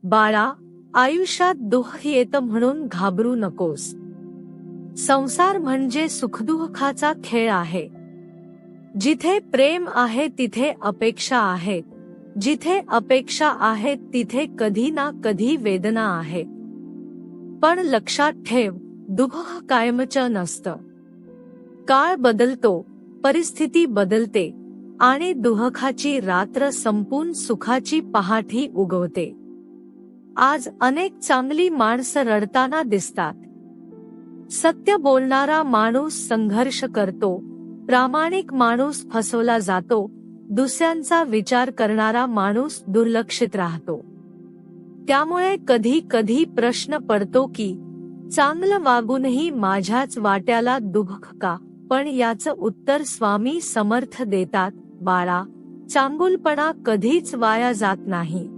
बाळा, आयुष्यात दुःख येतं म्हणून घाबरू नकोस. संसार म्हणजे सुखदुःखाचा खेळ आहे. जिथे प्रेम आहे तिथे अपेक्षा आहेत. जिथे अपेक्षा आहेत तिथे कधी ना कधी वेदना आहे. पण लक्षात ठेव, दुःख कायमचं नसतं. काळ बदलतो, परिस्थिती बदलते आणि दुःखाची रात्र संपून सुखाची पहाटी उगवते. आज अनेक चांगली माणसं रडताना दिसतात. सत्य बोलणारा माणूस संघर्ष करतो, प्रामाणिक माणूस फसवला जातो, दुसऱ्यांचा विचार करणारा माणूस दुर्लक्षित राहतो. त्यामुळे कधी कधी प्रश्न पडतो की चांगलं वागूनही माझ्याच वाट्याला दुःख का? पण याचं उत्तर स्वामी समर्थ देतात, बाळा, चांगुलपणा कधीच वाया जात नाही.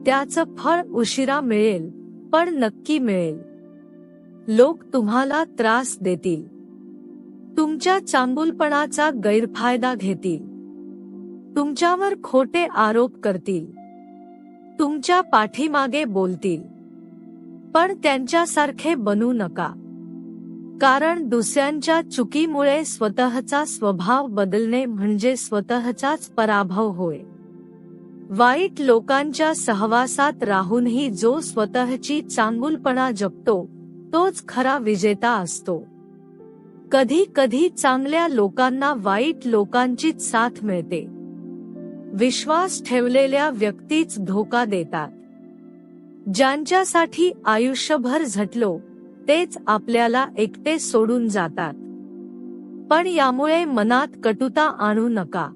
त्याचं फळ उशिरा मिळेल, पण नक्की मिळेल. लोक तुम्हाला त्रास देतील, तुमच्या चांगुलपणाचा गैरफायदा घेतील, तुमच्यावर खोटे आरोप करतील, तुमच्या पाठीमागे बोलतील. पण त्यांच्यासारखे बनू नका, कारण दुसऱ्यांच्या चुकीमुळे स्वतःचा स्वभाव बदलणे म्हणजे स्वतःचाच पराभव होय. वाईट लोकांच्या सहवासात राहूनही जो स्वतःची चांगुलपणा जपतो तोच खरा विजेता असतो. कधी कधी चांगल्या लोकांना वाईट लोकांचीच साथ मिळते. विश्वास ठेवलेल्या व्यक्तीच धोका देतात. ज्यांच्यासाठी आयुष्यभर झटलो तेच आपल्याला एकटे सोडून जातात. पण यामुळे मनात कटुता आणू नका,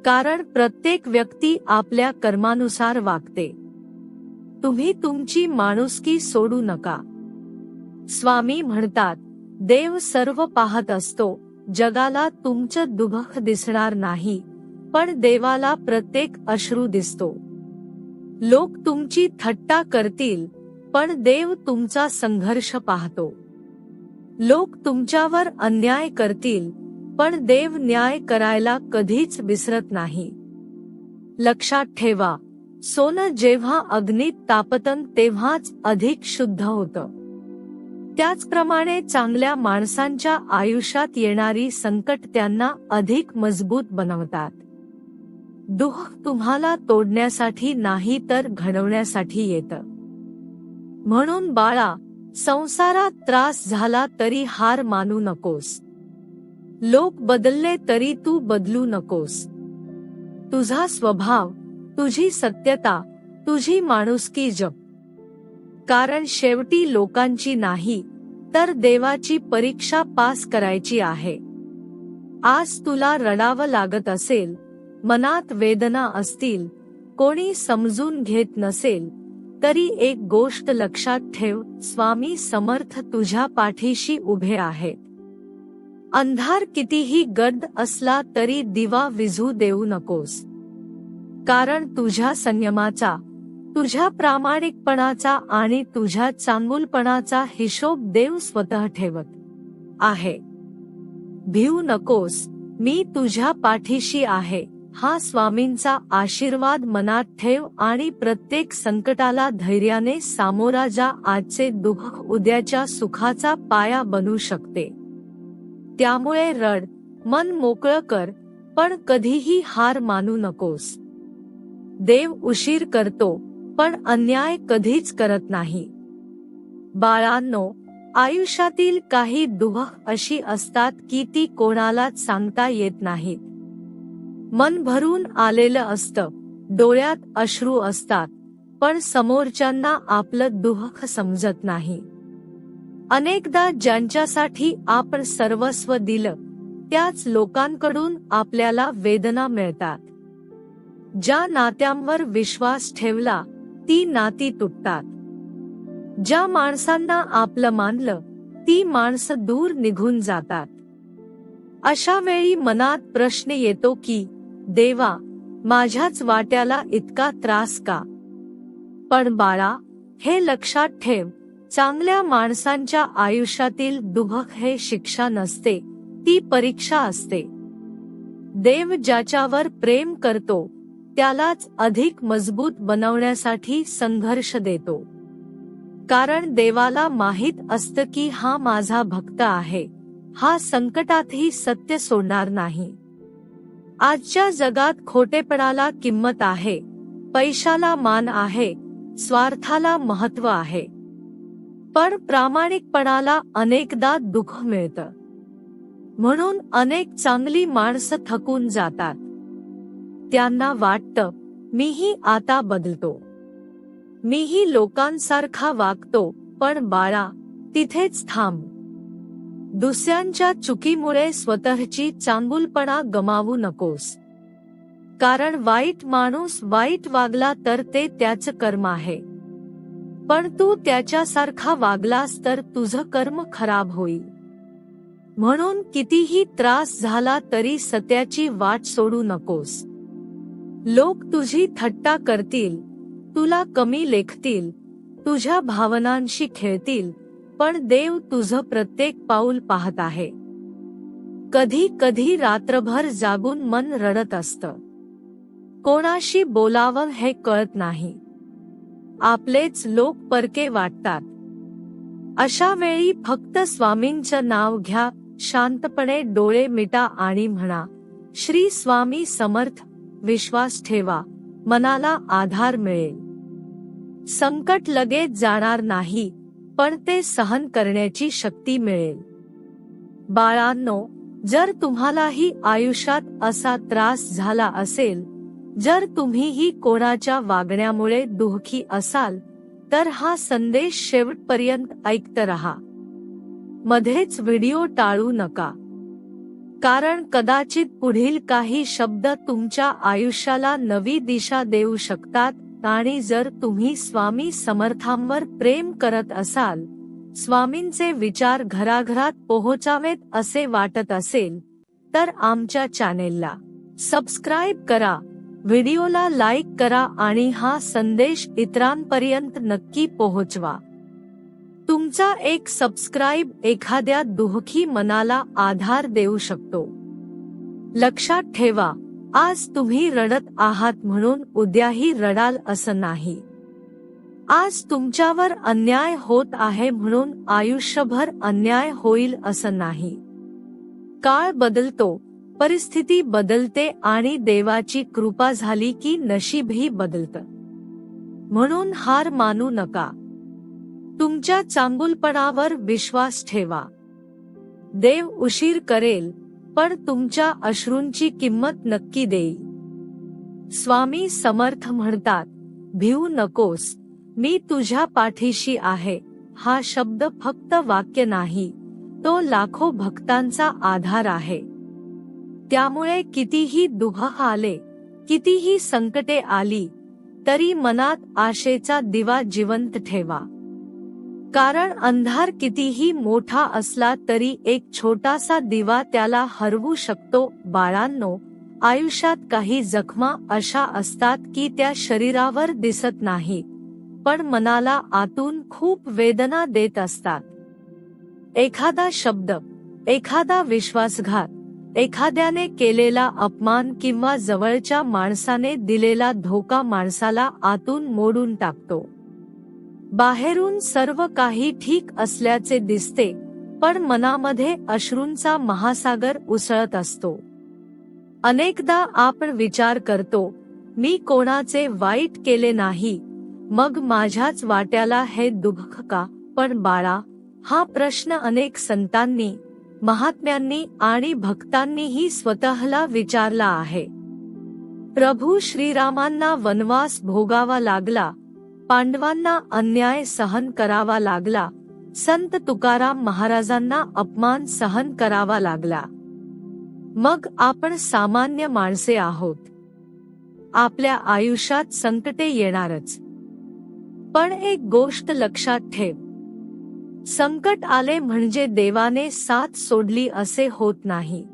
कारण प्रत्येक व्यक्ती आपल्या कर्मानुसार वागते. तुम्ही तुमची माणुसकी सोडू नका. स्वामी म्हणतात, देव सर्व पाहत असतो. जगाला तुमचं दुःख दिसणार नाही, पण देवाला प्रत्येक अश्रू दिसतो. लोक तुमची थट्टा करतील, पण देव तुमचा संघर्ष पाहतो. लोक तुमच्यावर अन्याय करतील, पण देव न्याय करायला कधीच विसरत नाही. लक्षात ठेवा, सोनं जेव्हा अग्नीत तापतं तेव्हाच अधिक शुद्ध होतं. त्याचप्रमाणे चांगल्या माणसांच्या आयुष्यात येणारी संकट त्यांना अधिक मजबूत बनवतात. दुःख तुम्हाला तोडण्यासाठी नाही तर घडवण्यासाठी येतं. म्हणून बाळा, संसारात त्रास झाला तरी हार मानू नकोस. लोक बदलले तरी तू बदलू नकोस. तुझा स्वभाव, तुझी सत्यता, तुझी माणुसकी जप. कारण शेवटी लोकांची नाही तर देवाची परीक्षा पास करायची आहे. आज तुला रडावं लागत असेल, मनात वेदना असतील, कोणी समजून घेत नसेल, तरी एक गोष्ट लक्षात ठेव, स्वामी समर्थ तुझ्या पाठीशी उभे आहेत. अंधार कितीही गर्द असला तरी दिवा विझू देऊ नकोस. कारण तुझ्या संयमाचा, तुझ्या प्रामाणिकपणाचा आणि तुझ्या चांगुलपणाचा हिशोब देव स्वतः ठेवत आहे. भिवू नकोस, मी तुझ्या पाठीशी आहे, हा स्वामींचा आशीर्वाद मनात ठेव आणि प्रत्येक संकटाला धैर्याने सामोरा जा. आजचे दुःख उद्याच्या सुखाचा पाया बनू शकते. त्यामुळे रड, मन मोकळं कर, पण कधीही हार मानू नकोस. देव उशीर करतो, पण अन्याय कधीच करत नाही. बाळांनो, आयुष्यातील काही दुःख अशी असतात की ती कोणालाच सांगता येत नाहीत. मन भरून आलेलं असतं, डोळ्यात अश्रू असतात, पण समोरच्यांना आपलं दुःख समजत नाही. अनेकदा ज्यांच्यासाठी आपण सर्वस्व दिलं त्याच लोकांकडून आपल्याला वेदना मिळतात. ज्या नात्यांवर विश्वास ठेवला ती नाती तुटतात. ज्या माणसांना आपलं मानलं ती माणसं दूर निघून जातात. अशा वेळी मनात प्रश्न येतो की देवा, माझ्याच वाट्याला इतका त्रास का? पण बाळा, हे लक्षात ठेव, चांगल्या माणसांच्या आयुष्यातील दुःख हे शिक्षा नसते, ती परीक्षा असते. देव ज्याच्यावर प्रेम करतो त्यालाच अधिक मजबूत बनवण्यासाठी संघर्ष देतो. कारण देवाला माहित असतं की हा माझा भक्त आहे, हा संकटातही सत्य सोडणार नाही. आजच्या जगात खोटेपणाला किंमत आहे, पैशाला मान आहे, स्वार्थाला महत्त्व आहे. पण प्रामाणिकपणाला अनेकदा दुःख मिळतं. म्हणून अनेक चांगली माणसं थकून जातात. त्यांना वाटतं, मीही आता बदलतो, मीही लोकांसारखा वागतो. पण बाळा, तिथेच थांब. दुसऱ्यांच्या चुकीमुळे स्वतःची चांगुलपणा गमावू नकोस. कारण वाईट माणूस वाईट वागला तर ते त्याचं कर्म आहे, पण तू त्याच्यासारखा वागलास तर तुझं कर्म खराब होईल. म्हणून कितीही त्रास झाला तरी सत्याची वाट सोडू नकोस. लोक तुझी थट्टा करतील, तुला कमी लेखतील, तुझ्या भावनांशी खेळतील, पण देव तुझं प्रत्येक पाऊल पाहत आहे. कधी कधी रात्रभर जागून मन रडत असतं. कोणाशी बोलावं हे कळत नाही. आपलेच लोक परके वाटतात. अशा वेळी फक्त स्वामींचं नाव घ्या, शांतपणे डोळे मिटा आणि म्हणा, श्री स्वामी समर्थ. विश्वास ठेवा, मनाला आधार मिळेल. संकट लगेच जाणार नाही, पण ते सहन करण्याची शक्ती मिळेल. बाळांनो, जर तुम्हालाही आयुष्यात असा त्रास झाला असेल, जर तुम्हीही कोणाच्या वागण्यामुळे दुःखी असाल, तर हा संदेश शेवटपर्यंत ऐकत रहा. मध्येच व्हिडिओ टाळू नका. कारण कदाचित पुढील काही शब्द तुमच्या आयुष्याला नवी दिशा देऊ शकतात. आणि जर तुम्ही स्वामी समर्थांवर प्रेम करत असाल, स्वामींचे विचार घराघरात पोहोचावेत असे वाटत असेल, तर आमच्या चॅनेलला सबस्क्राईब करा, व्हिडिओला लाईक करा आणि हा संदेश इतरांपर्यंत नक्की पोहोचवा. तुमचा एक सबस्क्राईब एखाद्या दुःखी मनाला आधार देऊ शकतो. लक्षात ठेवा, आज तुम्ही रडत आहात म्हणून उद्याही रडाल असं नाही. आज तुमच्यावर अन्याय होत आहे म्हणून आयुष्यभर अन्याय होईल असं नाही. काळ बदलतो, परिस्थिती बदलते आणि देवाची कृपा झाली की नशीबही बदलतं. म्हणून हार मानू नका. तुमच्या चांगुलपणावर विश्वास ठेवा. देव उशीर करेल, पण तुमच्या अश्रूंची किंमत नक्की देईल. स्वामी समर्थ म्हणतात, भिवू नकोस, मी तुझ्या पाठीशी आहे. हा शब्द फक्त वाक्य नाही, तो लाखो भक्तांचा आधार आहे. त्यामुळे कितीही दुःख आले, कितीही संकटे आली, तरी मनात आशेचा दिवा जिवंत ठेवा. कारण अंधार कितीही मोठा असला तरी एक छोटासा दिवा त्याला हरवू शकतो. बाळांनो, आयुष्यात काही जखमा अशा असतात की त्या शरीरावर दिसत नाहीत, पण मनाला आतून खूप वेदना देत असतात. एखादा शब्द, एखादा विश्वासघात, एखाद्याने केलेला अपमान किंवा जवळच्या माणसाने दिलेला धोका माणसाला आतून मोडून टाकतो. बाहेरून सर्व काही ठीक असल्याचे दिसते, पण मनामध्ये अश्रूंचा महासागर उसळत असतो. अनेकदा आपण विचार करतो, मी कोणाचे वाईट केले नाही, मग माझ्याच वाट्याला हे दुःख का? पण बाळा, हा प्रश्न अनेक संतांनी, महात्म्यांनी आणि भक्तांनीही स्वतःला विचारला आहे. प्रभू श्रीरामांना वनवास भोगावा लागला, पांडवांना अन्याय सहन करावा लागला, संत तुकाराम महाराजांना अपमान सहन करावा लागला. मग आपण सामान्य माणसे आहोत. आपल्या आयुष्यात संकटे येणारच. पण एक गोष्ट लक्षात ठेव, संकट आले म्हणजे देवाने साथ सोडली असे होत नाही.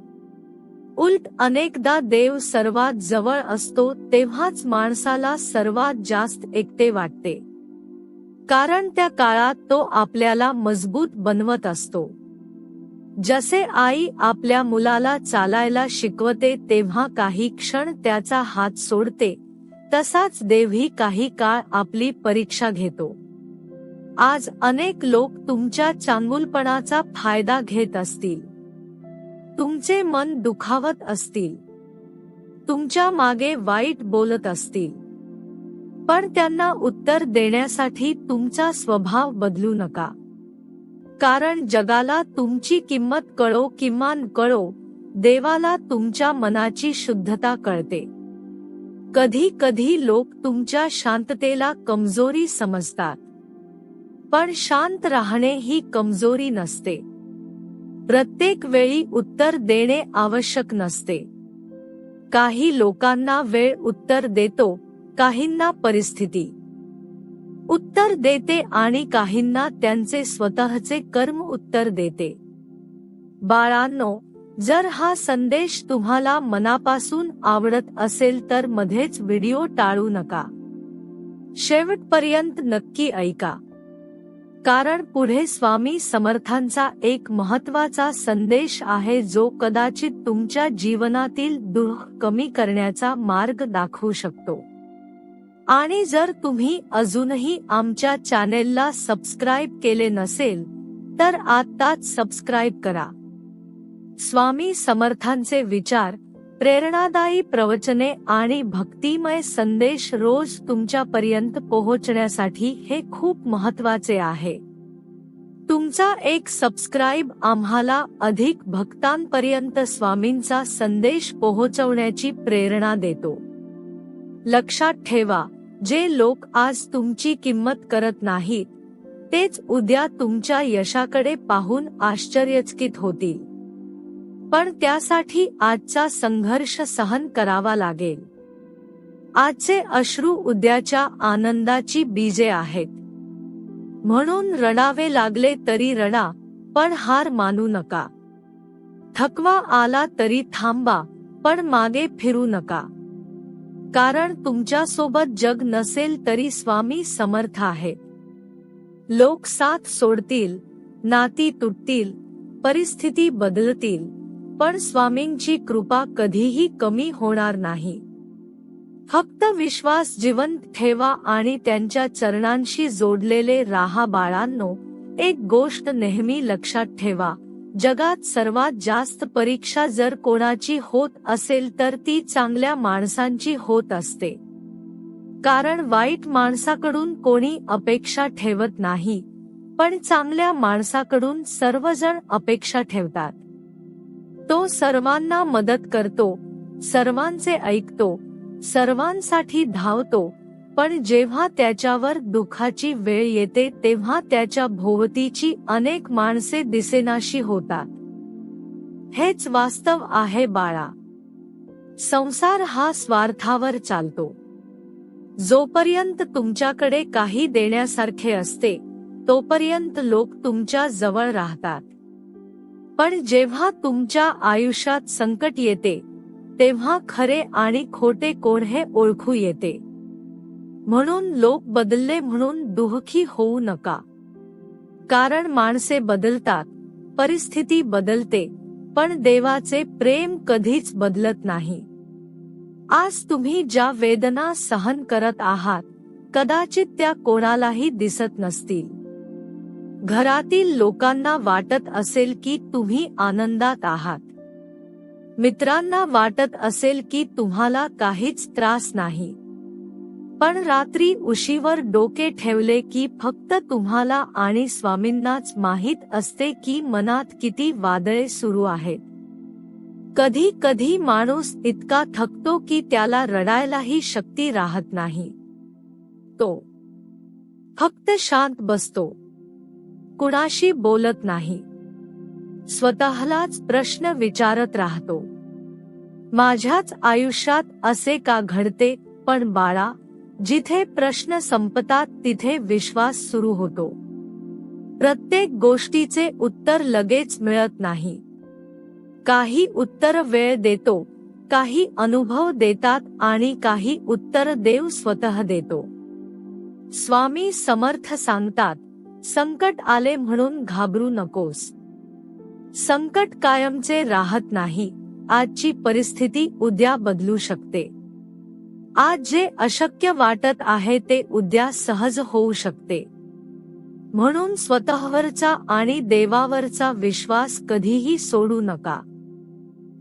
उलट अनेकदा देव सर्वात जवळ असतो तेव्हाच माणसाला सर्वात जास्त एकटे वाटते. कारण त्या काळात तो आपल्याला मजबूत बनवत असतो. जसे आई आपल्या मुलाला चालायला शिकवते तेव्हा काही क्षण त्याचा हात सोडते, तसाच देवही काही काळ आपली परीक्षा घेतो. आज अनेक लोक तुमच्या चांगुलपणाचा फायदा घेत असतील. तुमचे मन दुखावत असतील. तुमच्या मागे वाईट बोलत असतील. पण त्यांना उत्तर देण्यासाठी तुमचा स्वभाव बदलू नका. कारण जगाला तुमची किंमत कळो किमान कळो, देवाला तुमच्या मनाची शुद्धता कळते. कधी कधी लोक तुमच्या शांततेला कमजोरी समजतात. पण शांत राहणे ही कमजोरी नसते. प्रत्येक वेळी उत्तर देणे आवश्यक नसते. काही लोकांना वेळ उत्तर देतो, काहींना परिस्थिती उत्तर देते आणि काहींना त्यांचे स्वतःचे कर्म उत्तर देते. बाळांनो, जर हा संदेश तुम्हाला मनापासून आवडत असेल तर मध्येच व्हिडिओ टाळू नका. शेवटपर्यंत नक्की ऐका. कारण पुढे स्वामी समर्थांचा एक महत्त्वाचा संदेश आहे जो कदाचित तुमच्या जीवनातील दुःख कमी करण्याचा मार्ग दाखवू शकतो. आणि जर तुम्ही अजूनही आमच्या चॅनेलला सबस्क्राईब केले नसेल तर आत्ताच सबस्क्राईब करा. स्वामी समर्थांचे विचार, प्रेरणादायी प्रवचने आणि भक्तिमय संदेश रोज तुमच्यापर्यंत पोहोचण्यासाठी हे खूप महत्त्वाचे आहे. तुमचा एक सबस्क्राईब आम्हाला अधिक भक्तांपर्यंत स्वामींचा संदेश पोहोचवण्याची प्रेरणा देतो. लक्षात ठेवा, जे लोक आज तुमची किंमत करत नाहीत, तेच उद्या तुमच्या यशाकडे पाहून आश्चर्यचकित होतील. पण त्यासाठी आजचा संघर्ष सहन करावा लागेल. आजचे अश्रू उद्याच्या आनंदाची बीजे आहेत. म्हणून रडावे लागले तरी रडा, पण हार मानू नका. थकवा आला तरी थांबा, पण मागे फिरू नका. कारण तुमच्या सोबत जग नसेल तरी स्वामी समर्थ आहेत. लोक साथ सोडतील, नाती तुटतील, परिस्थिती बदलतील, पण स्वामींची कृपा कधीही कमी होणार नाही. फक्त विश्वास जिवंत ठेवा आणि त्यांच्या चरणांशी जोडलेले राहा. बाळांनो, एक गोष्ट नेहमी लक्षात ठेवा, जगात सर्वात जास्त परीक्षा जर कोणाची होत असेल तर ती चांगल्या माणसांची होत असते. कारण वाईट माणसाकडून कोणी अपेक्षा ठेवत नाही, पण चांगल्या माणसाकडून सर्वजण अपेक्षा ठेवतात. तो सर्वांना मदत करतो, सर्वांचे ऐकतो, सर्वांसाठी धावतो, पण जेव्हा त्याच्यावर दुःखाची वेळ येते तेव्हा त्याच्या भोवतीची अनेक माणसे दिसेनाशी होतात. हेच वास्तव आहे बाळा. संसार हा स्वार्थावर चालतो. जोपर्यंत तुमच्याकडे काही देण्यासारखे असते तोपर्यंत लोक तुमच्या जवळ राहतात. पण जेव्हा तुमच्या आयुष्यात संकट येते तेव्हा खरे आणि खोटे कोण हे ओळखू येते. म्हणून लोक बदलले म्हणून दुःखी होऊ नका. कारण माणसे बदलतात, परिस्थिती बदलते, पण देवाचे प्रेम कधीच बदलत नाही. आज तुम्ही ज्या वेदना सहन करत आहात कदाचित त्या कोणालाही दिसत नसतील. घरातील लोकांना वाटत असेल की तुम्ही आनंदात आहात. मित्रांना वाटत असेल की तुम्हाला काहीच त्रास नाही. पण रात्री उशीवर डोके ठेवले की फक्त तुम्हाला आणि स्वामींनाच माहीत असते की मनात किती वादळे सुरू आहेत. कधी कधी माणूस इतका थकतो की त्याला रडायलाही शक्ती राहत नाही. तो फक्त शांत बसतो, कुणाशी बोलत नाही, स्वतःलाच प्रश्न विचारत राहतो, माझ्याच आयुष्यात असे का घडते. पण बाळा, जिथे प्रश्न संपतात तिथे विश्वास सुरू होतो. प्रत्येक गोष्टीचे उत्तर लगेच मिळत नाही. काही उत्तर वेळ देतो, काही अनुभव देतात आणि काही उत्तर देव स्वतः देतो. स्वामी समर्थ सांगतात, संकट आले म्हणून घाबरू नकोस. संकट कायमचे राहत नाही. आजची परिस्थिती उद्या बदलू शकते. आज जे अशक्य वाटत आहे ते उद्या सहज होऊ शकते. म्हणून स्वतःवरचा आणि देवावरचा विश्वास कधीही सोडू नका.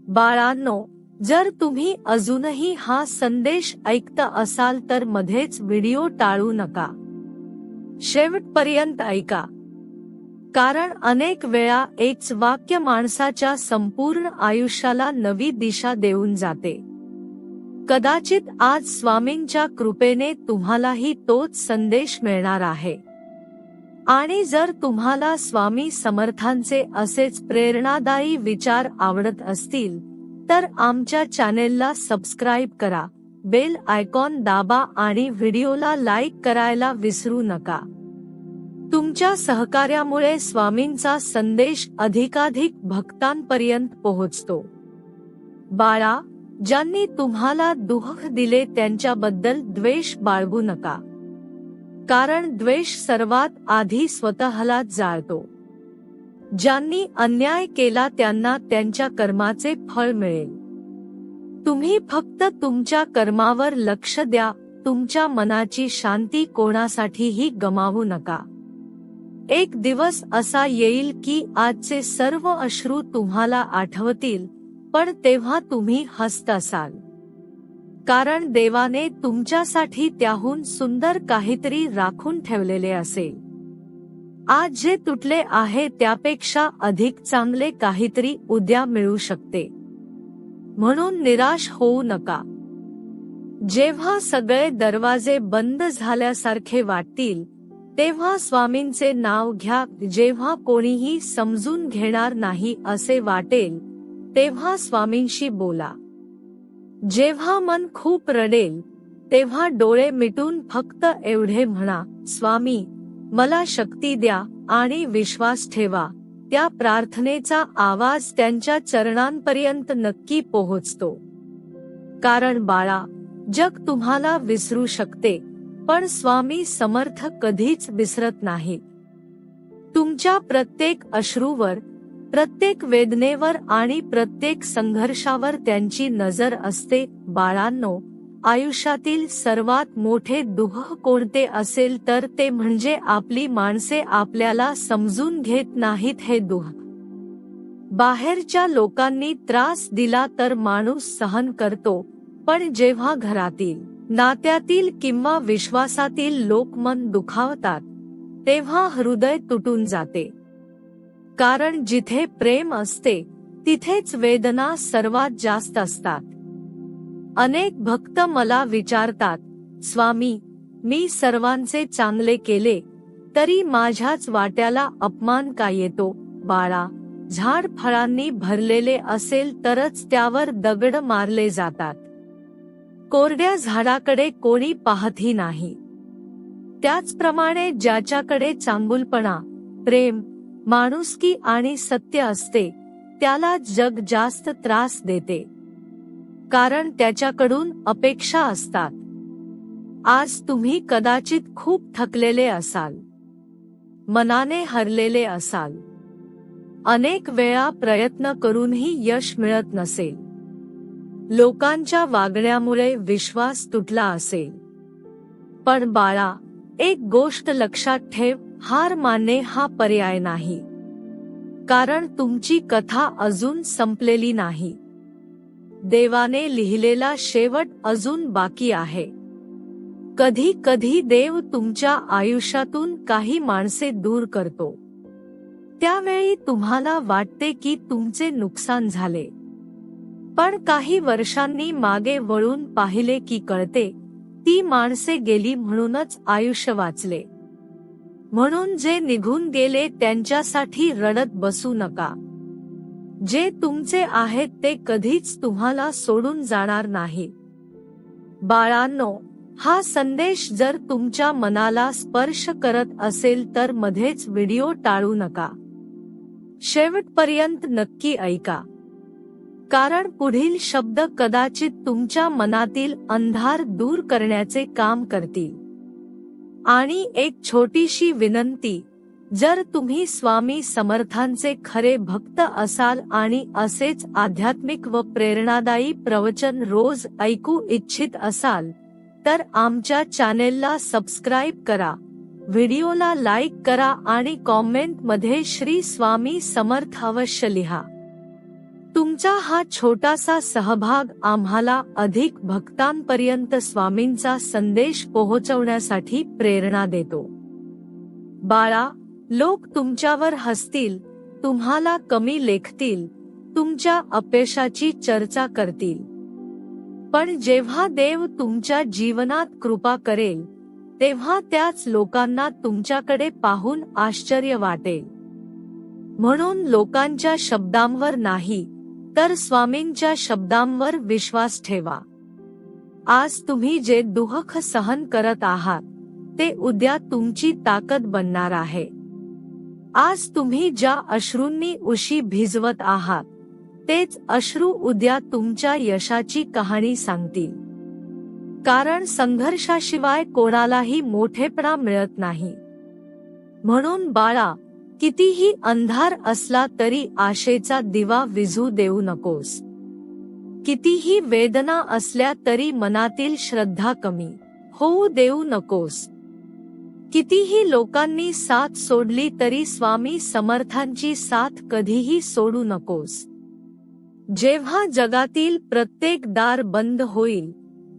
बाळांनो, जर तुम्ही अजूनही हा संदेश ऐकत असाल तर मध्येच व्हिडिओ टाळू नका. शेवटपर्यंत ऐका. कारण अनेक वेळा एकच वाक्य माणसाच्या संपूर्ण आयुष्याला नवी दिशा देऊन जाते. कदाचित आज स्वामींच्या कृपेने तुम्हालाही तोच संदेश मिळणार आहे. आणि जर तुम्हाला स्वामी समर्थांचे असेच प्रेरणादायी विचार आवडत असतील तर आमच्या चॅनेलला सबस्क्राईब करा, बेल आयकॉन दाबा आणि व्हिडिओला लाईक करायला विसरू नका. तुमच्या सहकार्यामुळे स्वामींचा संदेश अधिकाधिक भक्तांपर्यंत पोहोचतो. बाळा, ज्यांनी तुम्हाला दुःख दिले त्यांच्याबद्दल द्वेष बाळगू नका. कारण द्वेष सर्वात आधी स्वतःला जाळतो. ज्यांनी अन्याय केला त्यांना त्यांच्या कर्माचे फळ मिळेल. तुम्ही फक्त तुमच्या कर्मावर लक्ष द्या. तुमच्या मनाची शांती कोणासाठीही गमावू नका. एक दिवस असा येईल की आजचे सर्व अश्रू तुम्हाला आठवतील, पण तेव्हा तुम्ही हसत असाल. कारण देवाने तुमच्यासाठी त्याहून सुंदर काहीतरी राखून ठेवलेले असेल. आज जे तुटले आहे त्यापेक्षा अधिक चांगले काहीतरी उद्या मिळू शकते. म्हणून निराश होऊ नका. जेव्हा सगळे दरवाजे बंद झाल्यासारखे वाटतील तेव्हा स्वामींचे नाव घ्या. जेव्हा कोणीही समजून घेणार नाही असे वाटेल तेव्हा स्वामींशी बोला. जेव्हा मन खूप रडेल तेव्हा डोळे मिटून फक्त एवढे म्हणा, स्वामी मला शक्ती द्या आणि विश्वास ठेवा. त्या प्रार्थनेचा आवाज त्यांच्या चरणांपर्यंत नक्की पोहोचतो. कारण बाळा, जग तुम्हाला विसरू शकते पण स्वामी समर्थ कधीच विसरत नाहीत. तुमच्या प्रत्येक अश्रूवर, प्रत्येक वेदनेवर आणि प्रत्येक संघर्षावर त्यांची नजर असते. बाळांनो, आयुष्यातील सर्वात मोठे दुःख कोणते असेल तर ते म्हणजे आपली माणसे आपल्याला समजून घेत नाहीत हे दुःख. बाहेरच्या लोकांनी त्रास दिला तर माणूस सहन करतो, पण जेव्हा घरातील, नात्यातील किंवा विश्वासातील लोक मन दुखावतात तेव्हा हृदय तुटून जाते. कारण जिथे प्रेम असते तिथेच वेदना सर्वात जास्त असतात. अनेक भक्त मला विचारतात, स्वामी मी सर्वांचे चांगले केले तरी माझ्याच वाट्याला अपमान का येतो? बाळा, झाड फळांनी भरलेले असेल तरच त्यावर दगड मारले जातात. कोरड्या झाडाकडे कोणी पाहतही नाही. त्याचप्रमाणे ज्याच्याकडे चांगुलपणा, प्रेम, माणुसकी आणि सत्य असते त्याला जग जास्त त्रास देते. कारण त्याच्याकडून अपेक्षा असतात. आज तुम्ही कदाचित खूप थकलेले असाल, मनाने हरलेले असाल. अनेक वेळा प्रयत्न करूनही यश मिळत नसेल. लोकांच्या वागण्यामुळे विश्वास तुटला असेल. पण बाळा, एक गोष्ट लक्षात ठेव, हार मानणे हा पर्याय नाही. कारण तुमची कथा अजून संपलेली नाही. देवाने लिहिलेला शेवट अजून बाकी आहे. कधी कधी देव तुमच्या आयुष्यातून काही माणसे दूर करतो. त्यावेळी तुम्हाला वाटते की तुमचे नुकसान झाले. पण काही वर्षांनी मागे वळून पाहिले की कळते, ती माणसे गेली म्हणूनच आयुष्य वाचले. म्हणून जे निघून गेले त्यांच्यासाठी रडत बसू नका. जे तुमचे आहेत ते कधीच तुम्हाला सोडून जाणार नाही. बाळांनो, हा संदेश जर तुमच्या मनाला स्पर्श करत असेल तर मध्येच व्हिडिओ टाळू नका. शेवटपर्यंत नक्की ऐका. कारण पुढील शब्द कदाचित तुमच्या मनातील अंधार दूर करण्याचे काम करतील. आणि एक छोटीशी विनंती, जर तुम्ही स्वामी समर्थांचे खरे भक्त असाल आणि असेच आध्यात्मिक व प्रेरणादायी प्रवचन रोज ऐकू इच्छित असाल तर आमच्या चॅनेलला सबस्क्राईब करा, व्हिडिओला लाईक करा आणि कॉमेंटमध्ये श्री स्वामी समर्थ अवश्य लिहा. तुमचा हा छोटासा सहभाग आम्हाला अधिक भक्तांपर्यंत स्वामींचा संदेश पोहोचवण्यासाठी प्रेरणा देतो. बाळा, लोक तुमच्यावर हसतील, तुम्हाला कमी लेखतील, तुमच्या अपयशाची चर्चा करतील. पण जेव्हा देव तुमच्या जीवनात कृपा करेल, तेव्हा त्याच लोकांना तुमच्याकडे पाहून आश्चर्य वाटेल. म्हणून लोकांच्या शब्दांवर नाही, तर स्वामींच्या शब्दांवर विश्वास ठेवा. आज तुम्ही जे दुःख सहन करत आहात, ते उद्या तुमची ताकद बनणार आहे. आज तुम्ही ज्या अश्रूंनी उशी भिजवत आहात, तेच अश्रू उद्या तुमच्या यशाची कहाणी सांगतील. कारण संघर्षाशिवाय कोणालाही मोठेपणा मिळत नाही. म्हणून बाळा, कितीही अंधार असला तरी आशेचा दिवा विझू देऊ नकोस. कितीही वेदना असल्या तरी मनातील श्रद्धा कमी होऊ देऊ नकोस. कितीही लोकांनी साथ सोडली तरी स्वामी समर्थांची साथ कधीही सोडू नकोस. जेव्हा जगातील प्रत्येक दार बंद होईल,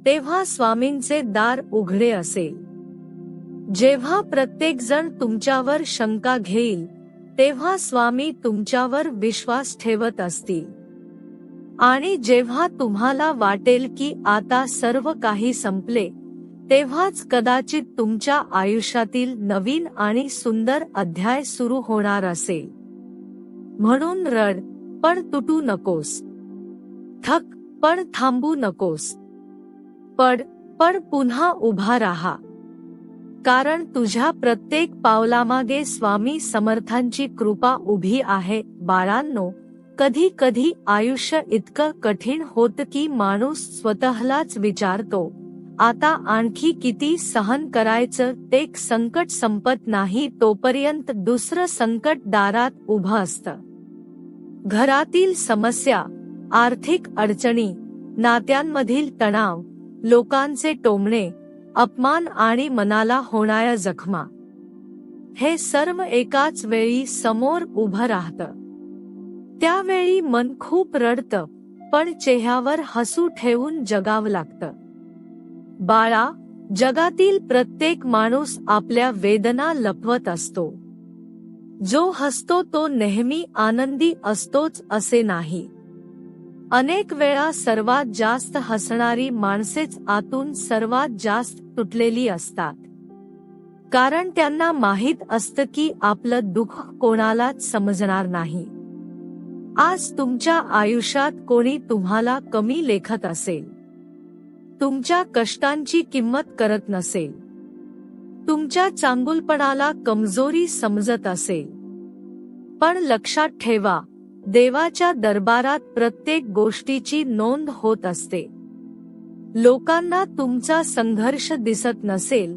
तेव्हा स्वामींचे दार उघडे असेल. जेव्हा प्रत्येक जण तुमच्यावर शंका घेईल, तेव्हा स्वामी तुमच्यावर विश्वास ठेवत असतील. आणि जेव्हा तुम्हाला वाटेल की आता सर्व काही संपले, तेव्हाच कदाचित तुमच्या आयुष्यातील नवीन आणि सुंदर अध्याय सुरू होणार असेल. म्हणून रड, पण तुटू नकोस. थक, पण थांबू नकोस. पड, पण पुन्हा उभा राहा. कारण तुझ्या प्रत्येक पावलामागे स्वामी समर्थांची कृपा उभी आहे. बाळांनो, कधी कधी आयुष्य इतकं कठीण होतं की माणूस स्वतःलाच विचारतो, आता आणखी किती सहन करायचं. ते संकट संपत नाही तोपर्यंत दुसरं संकट दारात उभं असतं. घरातील समस्या, आर्थिक अडचणी, नात्यांमधील तणाव, लोकांचे टोमणे, अपमान आणि मनाला होणाऱ्या जखमा, हे सर्व एकाच वेळी समोर उभं राहतं. त्यावेळी मन खूप रडतं, पण चेहऱ्यावर हसू ठेवून जगावं लागतं. बाळा, जगातील प्रत्येक माणूस आपल्या वेदना लपवत असतो. जो हसतो तो नेहमी आनंदी असतोच असे नाही. अनेक वेळा सर्वात जास्त हसणारी माणसेच आतून सर्वात जास्त तुटलेली असतात. कारण त्यांना माहीत असतं की आपलं दुःख कोणालाच समजणार नाही. आज तुमच्या आयुष्यात कोणी तुम्हाला कमी लेखत असेल, तुमच्या कष्टांची किंमत करत नसेल, तुमच्या चांगुलपणाला कमजोरी समजत असेल, पण लक्षात ठेवा, देवाच्या दरबारात प्रत्येक गोष्टीची नोंद होत असते. लोकांना तुमचा संघर्ष दिसत नसेल,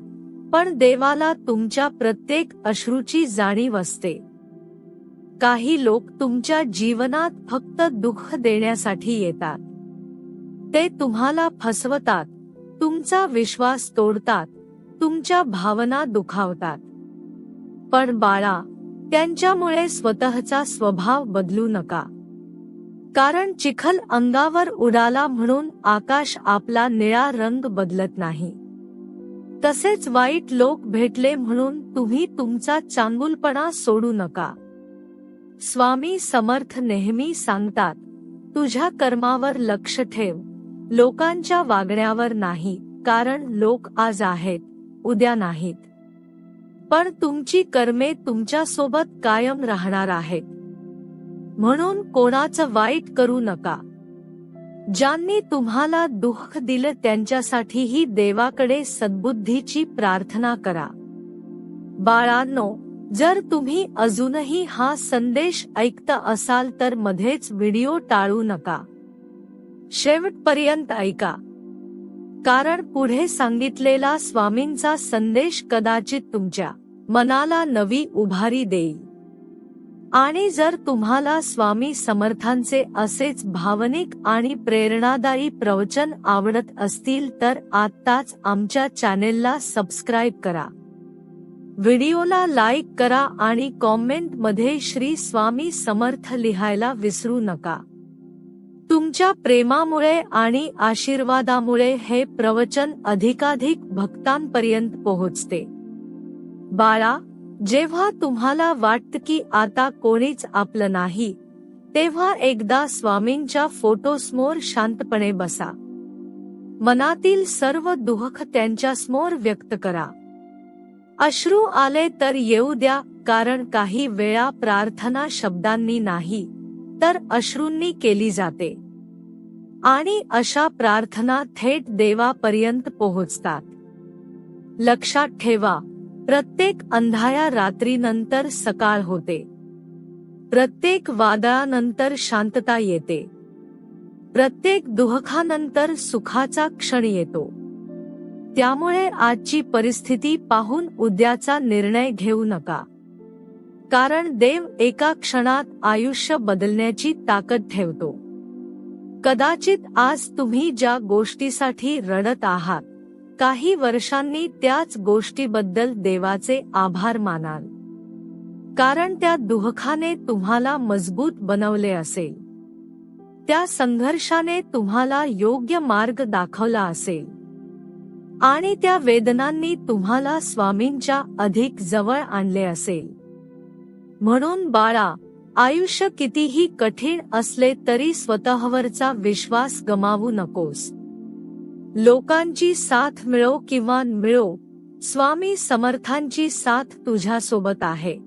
पण देवाला तुमच्या प्रत्येक अश्रूची जाणीव असते. काही लोक तुमच्या जीवनात फक्त दुःख देण्यासाठी येतात. ते तुम्हाला फसवतात, तुमचा विश्वास तोडतात, तुमच्या भावना दुखावतात. पण बाळा, त्यांच्यामुळे स्वतःचा स्वभाव बदलू नका. कारण चिखल अंगावर उडाला म्हणून आकाश आपला निळा रंग बदलत नाही. तसेच वाईट लोक भेटले म्हणून तुम्ही तुमचा चांगुलपणा सोडू नका. स्वामी समर्थ नेहमी सांगतात, तुझ्या कर्मावर लक्ष ठेव, लोकांच्या वागण्यावर नाही. कारण लोक आज आहेत, उद्या नाहीत. पण तुमची कर्मे तुमच्यासोबत कायम राहणार आहेत. म्हणून कोणाचं वाईट करू नका. ज्यांनी तुम्हाला दुःख दिलं त्यांच्यासाठीही देवाकडे सद्बुद्धीची प्रार्थना करा. बाळांनो, जर तुम्ही अजूनही हा संदेश ऐकत असाल तर मध्येच व्हिडिओ टाळू नका. शेवटपर्यंत ऐका. कारण पुढे सांगितलेला स्वामींचा संदेश कदाचित तुमच्या मनाला नवी उभारी देईल. आणि जर तुम्हाला स्वामी समर्थांचे असेच भावनिक आणि प्रेरणादायी प्रवचन आवडत असतील तर आत्ताच आमच्या चॅनेलला सबस्क्राईब करा. व्हिडिओला लाईक करा आणि कॉमेंटमध्ये श्री स्वामी समर्थ लिहायला विसरू नका. तुमच्या प्रेमामुळे आणि आशीर्वादामुळे हे प्रवचन अधिकाधिक भक्तांपर्यंत पोहोचते. बाळा, जेव्हा तुम्हाला वाटतं की आता कोणीच आपलं नाही, तेव्हा एकदा स्वामींच्या फोटोसमोर शांतपणे बसा. मनातील सर्व दुःख त्यांच्यासमोर व्यक्त करा. अश्रू आले तर येऊ द्या, कारण काही वेळा प्रार्थना शब्दांनी नाही तर अश्रूंनी केली जाते. आणि अशा प्रार्थना थेट देवापर्यंत पोहोचतात. लक्षात ठेवा, प्रत्येक अंधाऱ्या रात्रीनंतर सकाळ होते. प्रत्येक वादळानंतर शांतता येते. प्रत्येक दुःखानंतर सुखाचा क्षण येतो. त्यामुळे आजची परिस्थिती पाहून उद्याचा निर्णय घेऊ नका. कारण देव एका क्षणात आयुष्य बदलण्याची ताकद ठेवतो. कदाचित आज तुम्ही ज्या गोष्टीसाठी रडत आहात, काही वर्षांनी त्याच गोष्टीबद्दल देवाचे आभार मानाल. कारण त्या दुःखाने तुम्हाला मजबूत बनवले असेल. त्या संघर्षाने तुम्हाला योग्य मार्ग दाखवला असेल. आणि त्या वेदनांनी तुम्हाला स्वामींच्या अधिक जवळ आणले असेल. म्हणून बाळा, आयुष्य कितीही कठीण असले तरी स्वतःवरचा विश्वास गमावू नकोस. लोकांची साथ मिळो किंवा न मिळो, स्वामी समर्थांची साथ तुझ्यासोबत आहे.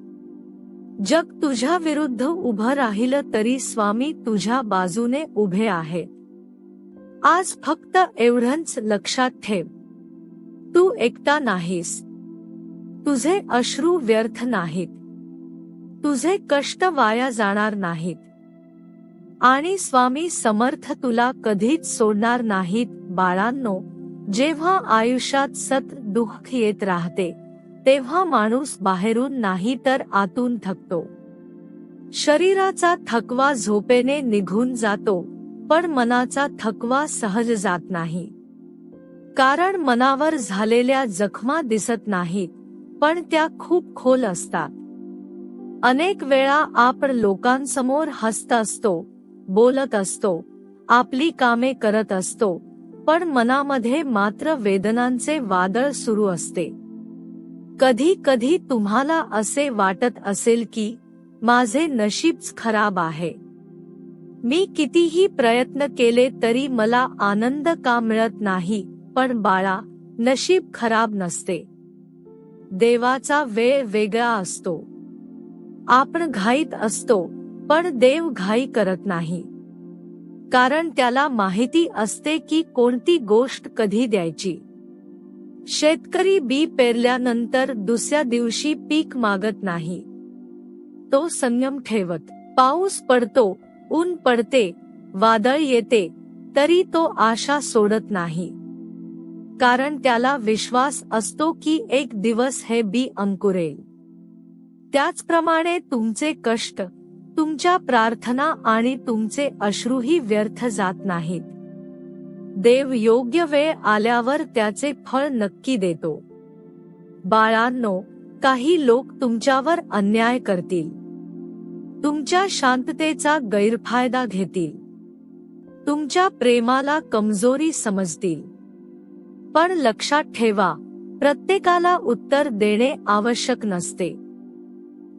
जग तुझ्या विरुद्ध उभं राहिलं तरी स्वामी तुझ्या बाजूने उभे आहेत. आज फक्त एवढंच लक्षात ठेव, तू एकटा नाहीस. तुझे अश्रू व्यर्थ नाहीत. तुझे कष्ट वाया जाणार नाहीत. आणि स्वामी समर्थ तुला कधीच सोडणार नाहीत. बाळांनो, जेव्हा आयुष्यात सतत दुःख येत राहते, तेव्हा माणूस बाहेरून नाही तर आतून थकतो. शरीराचा थकवा झोपेने निघून जातो, पण मनाचा थकवा सहज जात नाही. कारण मनावर झालेल्या जखमा दिसत नाहीत, पण त्या खूप खोल असतात. अनेक वेळा आपण लोकांसमोर हसत असतो, बोलत असतो, आपली कामे करत असतो, पण मनामध्ये मात्र वेदनांचे वादळ सुरू असते. कधी कधी तुम्हाला असे वाटत असेल की माझे नशीबच खराब आहे. मी कितीही प्रयत्न केले तरी मला आनंद का मिळत नाही. पण बाळा, नशीब खराब नसते. देवाचा वेळ वेगळा असतो. आपण घाईत असतो, पण देव घाई करत नाही. कारण त्याला माहिती असते की कोणती गोष्ट कधी द्यायची. शेतकरी बी पेरल्यानंतर दुसऱ्या दिवशी पीक मागत नाही. तो संयम ठेवत. पाऊस पडतो, ऊन पडते, वादळ येते, तरी तो आशा सोडत नाही. कारण त्याला विश्वास असतो की एक दिवस हे बी अंकुरेल. त्याचप्रमाणे तुमचे कष्ट, तुमच्या प्रार्थना आणि तुमचे अश्रूही व्यर्थ जात नाहीत. देव योग्य वेळ आल्यावर त्याचे फळ नक्की देतो. बाळांनो, काही लोक तुमच्यावर अन्याय करतील. तुमच्या शांततेचा गैरफायदा घेतील. तुमच्या प्रेमाला कमजोरी समजतील. पण लक्षात ठेवा, प्रत्येकाला उत्तर देणे आवश्यक नसते.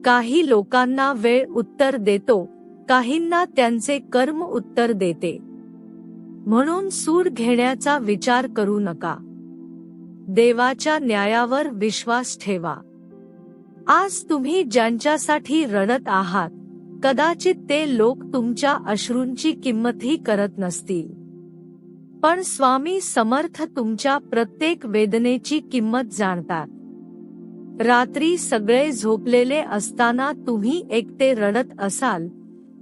काही लोकांना वेळ उत्तर देतो, काहींना त्यांचे कर्म उत्तर देते. म्हणून सूड घेण्याचा विचार करू नका. देवाच्या न्यायावर विश्वास ठेवा. आज तुम्ही ज्यांच्यासाठी रडत आहात, कदाचित ते लोक तुमच्या अश्रूंची किंमतही करत नसतील. पण स्वामी समर्थ तुमच्या प्रत्येक वेदनेची किंमत जाणतात. रात्री सगळे झोपलेले असताना तुम्ही एकटे रडत असाल,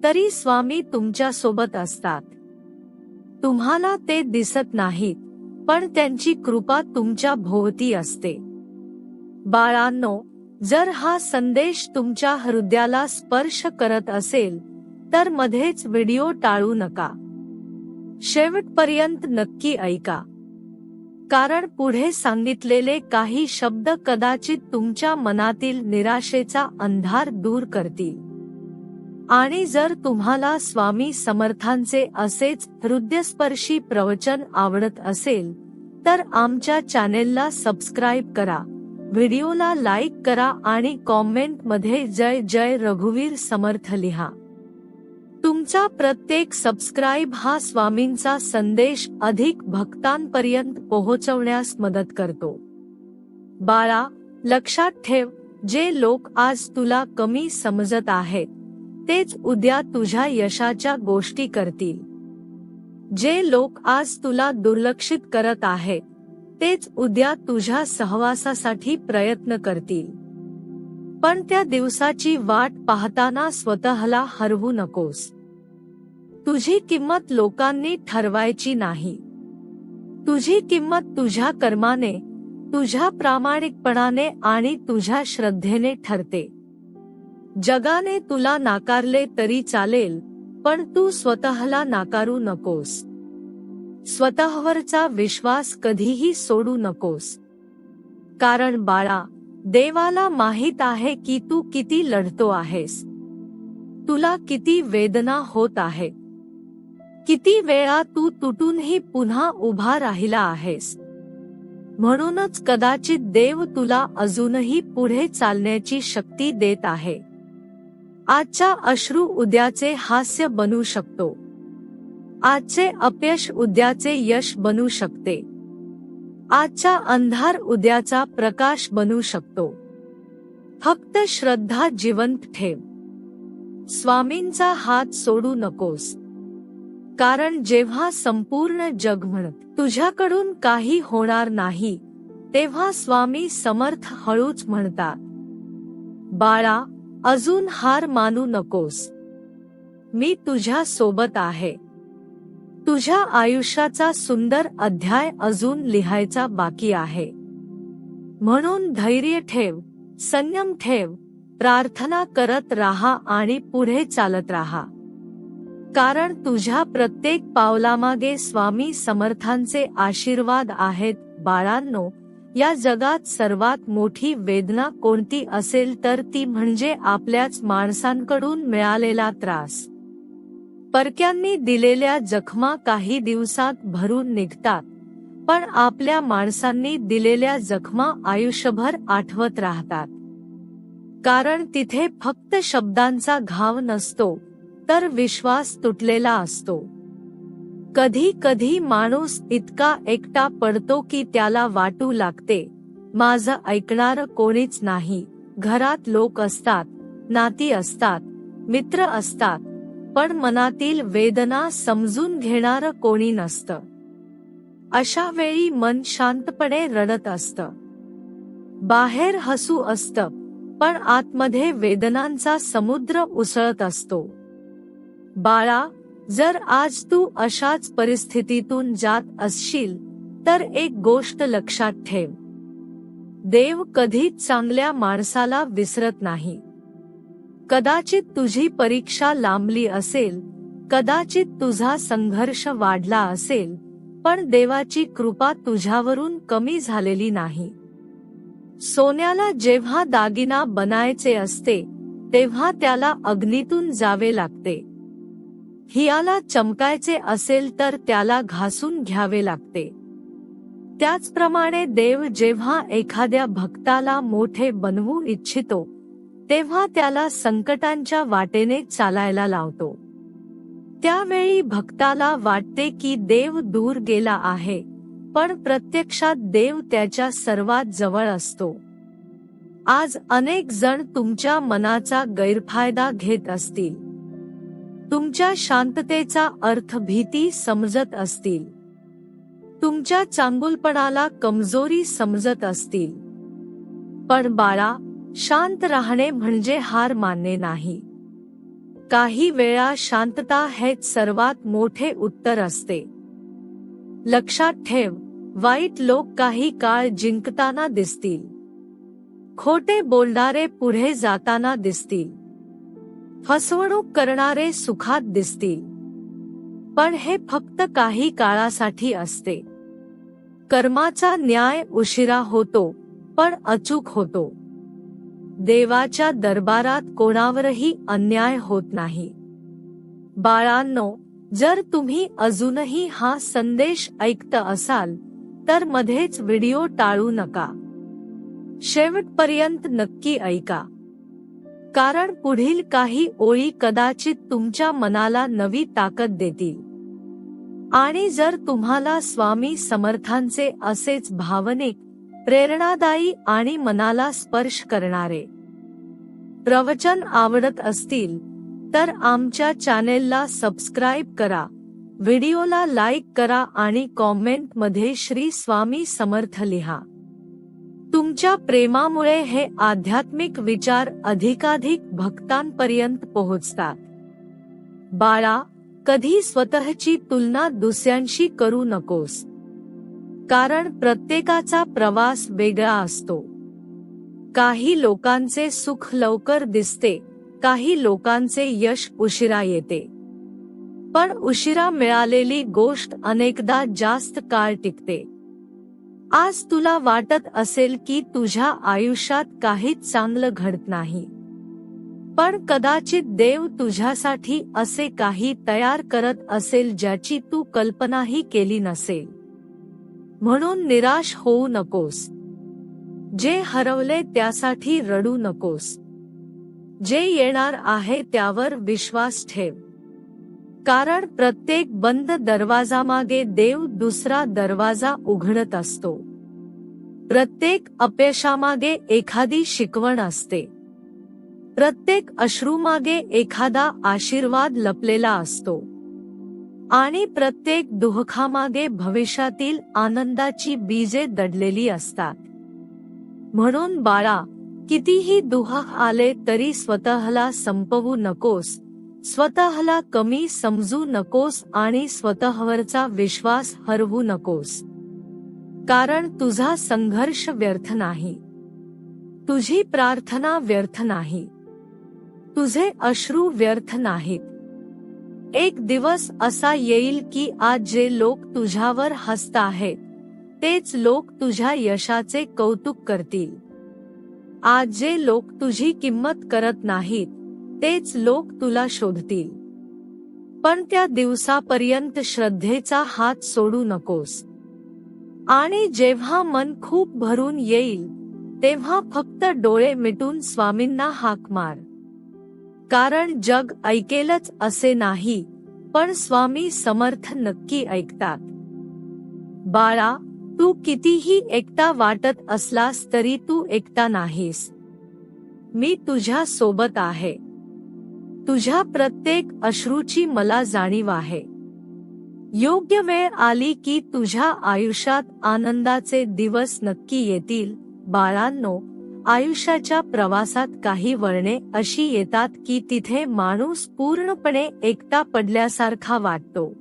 तरी स्वामी तुमच्या सोबत असतात. तुम्हाला ते दिसत नाहीत, पण त्यांची कृपा तुमच्या भोवती असते. बाळांनो, जर हा संदेश तुमच्या हृदयाला स्पर्श करत असेल तर मध्येच व्हिडिओ टाळू नका. शेवटपर्यंत नक्की ऐका. कारण पुढे सांगितलेले काही शब्द कदाचित तुमच्या मनातील निराशेचा अंधार दूर करतील. आणि जर तुम्हाला स्वामी समर्थांचे असेच हृदयस्पर्शी प्रवचन आवडत असेल तर आमच्या चॅनेलला सबस्क्राईब करा, व्हिडिओला लाईक करा आणि कॉमेंटमध्ये जय जय रघुवीर समर्थ लिहा. तुमचा प्रत्येक सबस्क्राईब हा स्वामींचा संदेश अधिक भक्तांपर्यंत पोहोचवण्यास मदत करतो. बाळा, लक्षात ठेव, जे लोक आज तुला कमी समजत आहेत तेच उद्या तुझ्या यशाच्या गोष्टी करतील. जे लोक आज तुला दुर्लक्षित करत आहेत तेच उद्या तुझ्या सहवासासाठी प्रयत्न करतील. पण त्या दिवसाची वाट पाहताना स्वतःला हरवू नकोस. तुझी किंमत लोकांनी ठरवायची नाही. तुझी किंमत तुझ्या कर्माने, तुझ्या प्रामाणिकपणाने आणि तुझ्या श्रद्धेने ठरते. जगाने तुला नाकारले तरी चालेल, पण तू स्वतःला नाकारू नकोस. स्वतःवरचा विश्वास कधीही सोडू नकोस. कारण बाळा, देवाला माहित आहे की तू किती लढतो आहेस. तुला किती वेदना होत आहे. किती वेळा तू तुटूनही पुन्हा उभा राहिला आहेस. म्हणूनच कदाचित देव तुला अजूनही पुढे चालण्याची शक्ती देत आहे. आजचा अश्रू उद्याचे हास्य बनू शकतो. आजचे अपयश उद्याचे यश बनू शकते. आजचा अंधार उद्याचा प्रकाश बनू शकतो. फक्त श्रद्धा जिवंत ठेव. स्वामींचा हात सोडू नकोस. कारण जेव्हा संपूर्ण जग म्हणत तुझ्याकडून काही होणार नाही तेव्हा स्वामी समर्थ हळूच म्हणतात, बाळा, अजून हार मानू नकोस. मी तुझ्या सोबत आहे. तुझ्या आयुष्याचा सुंदर अध्याय अजून लिहायचा बाकी आहे. म्हणून धैर्य ठेव, संयम ठेव, प्रार्थना करत राहा आणि पुढे चालत राहा. कारण तुझ्या प्रत्येक पावलामागे स्वामी समर्थांचे आशीर्वाद आहेत. बाळांनो, या जगात सर्वात मोठी वेदना कोणती असेल तर ती म्हणजे आपल्याच माणसांकडून मिळालेला त्रास. परक्यांनी दिलेल्या जखमा काही दिवसात भरून निघतात, पण आपल्या माणसांनी दिलेल्या जखमा आयुष्यभर आठवत राहतात. कारण तिथे फक्त शब्दांचा घाव नसतो, तर विश्वास तुटलेला असतो. कधी कधी माणूस इतका एकटा पडतो की त्याला वाटू लागते, माझं ऐकणारं कोणीच नाही. घरात लोक असतात, नाती असतात, मित्र असतात, पण मनातील वेदना समजून घेणारं कोणी नसतं. अशा वेळी मन शांतपणे रडत असतं. बाहेर हसू असतं, पण आतमध्ये वेदनांचा समुद्र उसळत असतो. बाळा, जर आज तू अशाच परिस्थितीतून जात असशील तर एक गोष्ट लक्षात ठेव, देव कधीच चांगल्या माणसाला विसरत नाही. कदाचित तुझी परीक्षा लांबली असेल, कदाचित तुझा संघर्ष वाढला असेल, पण देवाची कृपा तुझ्यावरून कमी झालेली नाही. सोन्याला जेव्हा दागिना बनायचे असते तेव्हा त्याला अग्नीतून जावे लागते. हियाला चमकायचे असेल तर त्याला घासून घ्यावे लागते. त्याचप्रमाणे देव जेव्हा एखाद्या भक्ताला मोठे बनवू इच्छितो तेव्हा त्याला संकटांच्या वाटेने चालायला लावतो. त्यावेळी भक्ताला वाटते की देव दूर गेला आहे, पण प्रत्यक्षात देव त्याच्या सर्वात जवळ असतो. आज अनेक जण तुमच्या मनाचा गैरफायदा घेत असतील. तुमच्या शांततेचा अर्थ भीती समजत असतील. तुमच्या चांगुलपणाला कमजोरी समजत असतील. पण बाळा, शांत राहणे म्हणजे हार मानणे नाही. काही वेळा शांतता हेच सर्वात मोठे उत्तर असते. लक्षात ठेव, वाईट लोक काही काळ जिंकताना दिसतील. खोटे बोलणारे पुढे जाताना दिसतील, फसवणूक करणारे सुखात दिसतील, पण हे फक्त काही काळासाठी असते. कर्माचा न्याय उशिरा होतो, पण अचूक होतो. देवाच्या दरबारात कोणावरही अन्याय होत नाही. बाळांनो, जर तुम्ही अजूनही हा संदेश ऐकत असाल तर मध्येच व्हिडिओ टाळू नका. शेवटपर्यंत नक्की ऐका, कारण पुढील काही ओळी कदाचित तुमच्या मनाला नवी ताकद देतील. आणि जर तुम्हाला स्वामी समर्थांचे असेच भावनिक, प्रेरणादायी आणि मनाला स्पर्श करणारे प्रवचन आवडत असतील तर आमच्या चॅनेलला सबस्क्राईब करा, व्हिडिओला लाईक करा आणि कॉमेंटमध्ये श्री स्वामी समर्थ लिहा. तुमच्या प्रेमामुळे हे आध्यात्मिक विचार अधिकाधिक भक्तांपर्यंत पोहोचतात. बाळा, कधी स्वतःची तुलना दुसऱ्यांशी करू नकोस, कारण प्रत्येकाचा प्रवास वेगळा असतो. काही लोकांचे सुख लवकर दिसते, काही लोकांचे यश उशिरा येते, पण उशिरा मिळालेली गोष्ट अनेकदा जास्त काळ टिकते. आज तुला वाटत असेल की तुझ्या आयुष्यात काहीच चांगलं घडत नाही, पण कदाचित देव तुझ्यासाठी असे काही तयार करत असेल ज्याची तू कल्पनाही केली नसेल. म्हणून निराश होऊ नकोस. जे हरवले त्यासाठी रडू नकोस. जे येणार आहे त्यावर विश्वास ठेव, कारण प्रत्येक बंद दरवाजामागे देव दुसरा दरवाजा उघडत असतो. प्रत्येक अपयशामागे एखादी शिकवण असते. प्रत्येक अश्रूमागे एखादा आशीर्वाद लपलेला असतो. आणि प्रत्येक दुःखामागे भविष्यातील आनंदाची बीजे दडलेली असतात. म्हणून बाळा, कितीही दुःख आले तरी स्वतःला संपवू नकोस, स्वतःला कमी समजू नकोस आणि स्वतःवरचा विश्वास हरवू नकोस. कारण तुझा संघर्ष व्यर्थ नाही, तुझी प्रार्थना व्यर्थ नाही, तुझे अश्रू व्यर्थ नाहीत. एक दिवस असा येईल की आज जे लोक तुझ्यावर हसत आहेत तेच लोक तुझ्या यशाचे कौतुक करतील. आज जे लोक तुझी किंमत करत नाहीत तेच लोक तुला शोधतील. पण त्या दिवसापर्यंत श्रद्धेचा हात सोडू नकोस. आणि जेव्हा मन खूप भरून येईल तेव्हा फक्त डोळे मिटून स्वामींना हाक मार. कारण जग ऐकेलच असे नाही, पण स्वामी समर्थ नक्की ऐकतात. बाळा, तू कितीही एकटा वाटत असलास तरी तू एकटा नाहीस. मी तुझ्या सोबत आहे. तुझ्या प्रत्येक अश्रूची मला जाणीव आहे. योग्य वेळ आली की तुझ्या आयुष्यात आनंदाचे दिवस नक्की येतील. बाळांनो, आयुष्याच्या प्रवासात काही वळणे अशी येतात की तिथे माणूस पूर्णपणे एकटा पडल्यासारखा वाटतो.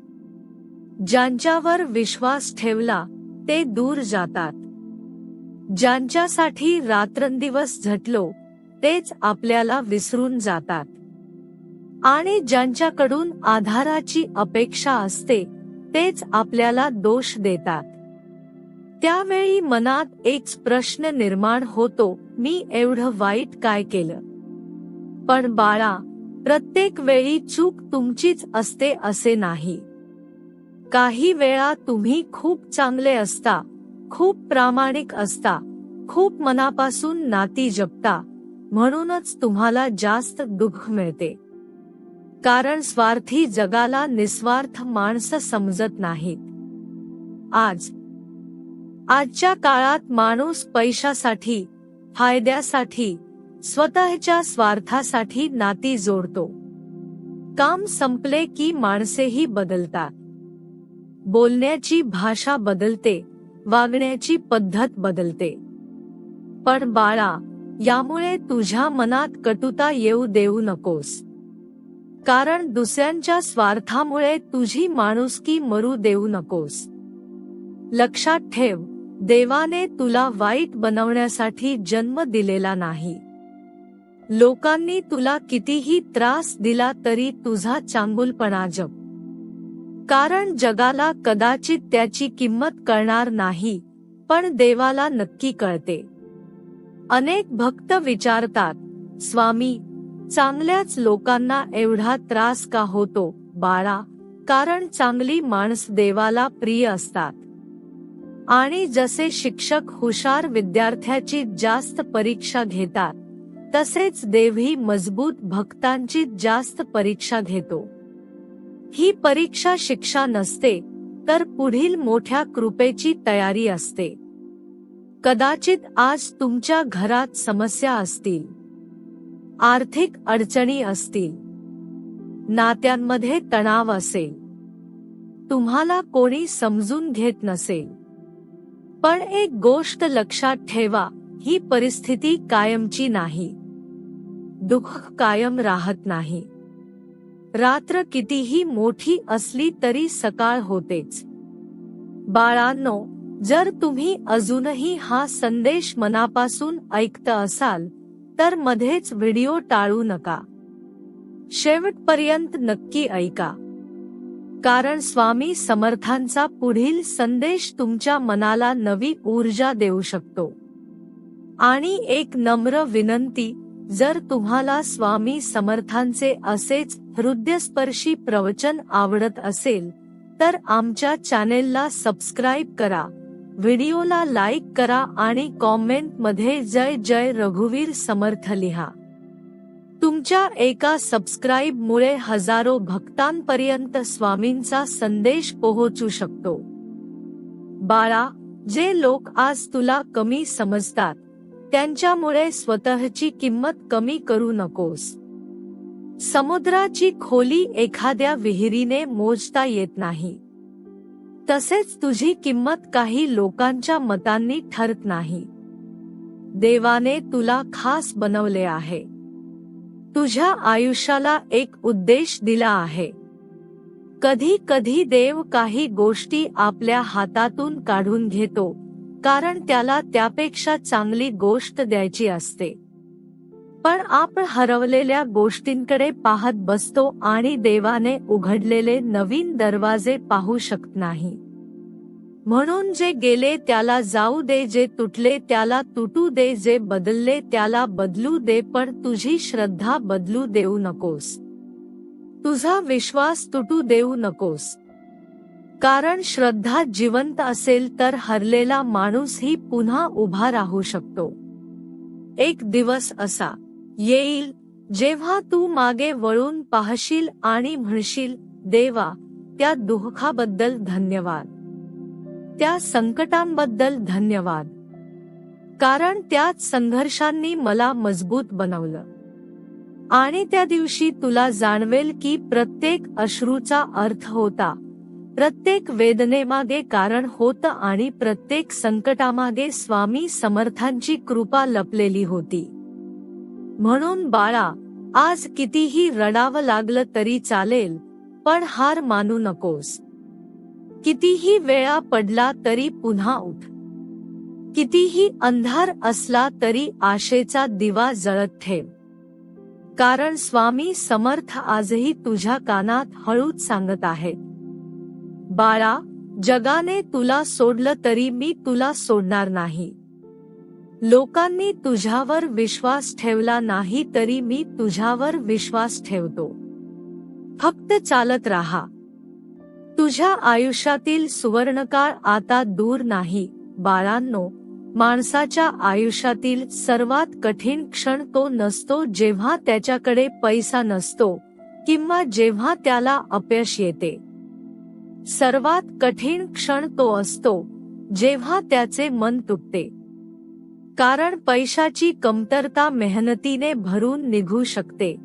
ज्यांच्यावर विश्वास ठेवला ते दूर जातात. ज्यांच्यासाठी रात्रंदिवस झटलो तेच आपल्याला विसरून जातात. आणि ज्यांच्याकडून आधाराची अपेक्षा असते तेच आपल्याला दोष देतात. त्यावेळी मनात एक प्रश्न निर्माण होतो, मी एवढं वाईट काय केलं? पण बाळा, प्रत्येक वेळी चूक तुमचीच असते असे नाही. काही वेळा तुम्ही खूप चांगले असता, खूप प्रामाणिक असता, खूप मनापासून नाती जपता, म्हणूनच तुम्हाला जास्त दुःख मिळते. कारण स्वार्थी जगाला निस्वार्थ माणसं समजत नाहीत. आजच्या काळात माणूस पैशासाठी, फायद्यासाठी, स्वतःच्या स्वार्थासाठी नाती जोडतो. काम संपले की माणसेही बदलतात. बोलण्याची भाषा बदलते, वागण्याची पद्धत बदलते. पण बाळा, यामुळे तुझ्या मनात कटुता येऊ देऊ नकोस. कारण दुसऱ्यांच्या स्वार्थामुळे तुझी माणुसकी मरू देऊ नकोस. लक्षात ठेव, देवाने तुला वाईट बनवण्यासाठी जन्म दिलेला नाही. लोकांनी तुला कितीही त्रास दिला तरी तुझा चांगुलपणा जप. कारण जगाला कदाचित त्याची किंमत कळणार नाही, पण देवाला नक्की कळते. अनेक भक्त विचारतात, स्वामी, चांगल्याच लोकांना एवढा त्रास का होतो? बाळा, कारण चांगली माणस देवाला प्रिय असतात. आणि जसे शिक्षक हुशार विद्यार्थ्याची जास्त परीक्षा घेतात, तसेच देवही मजबूत भक्तांची जास्त परीक्षा घेतो. ही परीक्षा शिक्षा नसते, तर पुढील मोठ्या कृपेची तयारी असते. कदाचित आज तुमच्या घरात समस्या असतील, आर्थिक अडचणी असतील, नात्यांमध्ये तणाव असेल, तुम्हाला कोणी समजून घेत नसेल. पण एक गोष्ट लक्षात ठेवा, ही परिस्थिती कायमची नाही. दुःख कायम राहत नाही. रात्र कितीही मोठी असली तरी सकाळ होतेच. बाळांनो, जर तुम्ही अजूनही हा संदेश मनापासून ऐकत असाल, तर मध्येच व्हिडिओ टाळू नका. शेवटपर्यंत नक्की ऐका. कारण स्वामी समर्थांचा पुढील संदेश तुमच्या मनाला नवी ऊर्जा देऊ शकतो. आणि एक नम्र विनंती, जर तुम्हाला स्वामी समर्थांचे असेच हृदयस्पर्शी प्रवचन आवडत असेल, तर आमच्या चॅनेलला सबस्क्राईब करा, व्हिडिओला लाईक करा आणि कॉमेंटमध्ये जय जय रघुवीर समर्थ लिहा. तुमच्या एका सबस्क्राईबमुळे हजारो भक्तांपर्यंत स्वामींचा संदेश पोहोचू शकतो. बाळा, जे लोक आज तुला कमी समजतात, त्यांच्यामुळे स्वतःची किंमत कमी करू नकोस. समुद्राची खोली एखाद्या विहिरीने मोजता येत नाही. तसेच तुझी किंमत काही लोकांच्या मतांनी ठरत नाही. देवाने तुला खास बनवले आहे. तुझ्या आयुष्याला एक उद्देश दिला आहे. कधी कधी देव काही गोष्टी आपल्या हातातून काढून घेतो, कारण त्याला त्यापेक्षा चांगली गोष्ट द्यायची असते. पण आपण हरवलेल्या गोष्टींकडे पाहत बसतो आणि देवाने उघडलेले नवीन दरवाजे पाहू शकत नाही. म्हणून जे गेले त्याला जाऊ दे, जे तुटले त्याला तुटू दे, जे बदलले त्याला बदलू दे, पण तुझी श्रद्धा बदलू देऊ नकोस. तुझा विश्वास तुटू देऊ नकोस. कारण श्रद्धा जिवंत असेल तर हरलेला माणूसही पुन्हा उभा राहू शकतो. एक दिवस असा येईल जेव्हा तू मागे वळून पाहशील आणि म्हणशील, देवा, त्या दुःखाबद्दल धन्यवाद, त्या संकटांबद्दल धन्यवाद. कारण त्याच संघर्षांनी मला मजबूत बनवलं. आणि त्या दिवशी तुला जाणवेल की प्रत्येक अश्रूचा अर्थ होता, प्रत्येक वेदनेमागे कारण होतं आणि प्रत्येक संकटामागे स्वामी समर्थांची कृपा लपलेली होती. म्हणून बाळा, आज कितीही रडावं लागलं तरी चालेल, पण हार मानू नकोस. कितीही वेळा पडला तरी पुन्हा उठ. कितीही अंधार असला तरी आशेचा दिवा जळत ठेव. कारण स्वामी समर्थ आजही तुझ्या कानात हळूच सांगत आहेत, बाळा, जगाने तुला सोडलं तरी मी तुला सोडणार नाही. लोकांनी तुझ्यावर विश्वास ठेवला नाही तरी मी तुझ्यावर विश्वास ठेवतो. फक्त चालत राहा. तुझ्या आयुष्यातील सुवर्णकाळ आता दूर नाही. बाळांनो, माणसाच्या आयुष्यातील सर्वात कठीण क्षण तो नसतो जेव्हा त्याच्याकडे पैसा नसतो किंवा जेव्हा त्याला अपयश येते. सर्वात कठीण क्षण तो असतो जेव्हा त्याचे मन तुटते. कारण पैशाची कमतरता मेहनतीने भरून निघू शकते.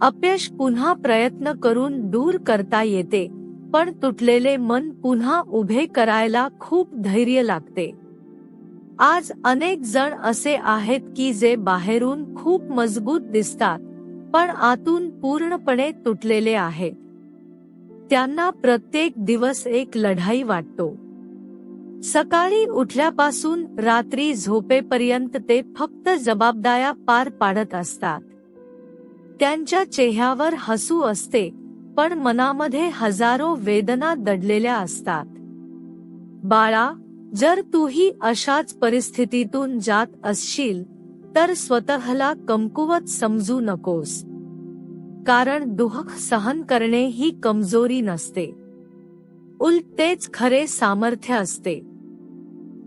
अपयश पुन्हा प्रयत्न करून दूर करता येते, पण तुटलेले मन पुन्हा उभे करायला खूप धैर्य लागते. आज अनेक जण असे आहेत की जे बाहेरून खूप मजबूत दिसतात, पण आतून पूर्णपणे तुटलेले आहेत. त्यांना प्रत्येक दिवस एक लढाई वाटतो. सकाळी उठल्यापासून रात्री झोपेपर्यंत ते फक्त जबाबदाऱ्या पार पाडत असतात. त्यांच्या चेहऱ्यावर हसू असते, पण मनामध्ये हजारो वेदना दडलेल्या असतात. बाळा, जर तूही अशाच परिस्थितीतून जात असशील तर स्वतःला कमकुवत समजू नकोस. कारण दुःख सहन करणे ही कमजोरी नसते, उलट तेच खरे सामर्थ्य असते.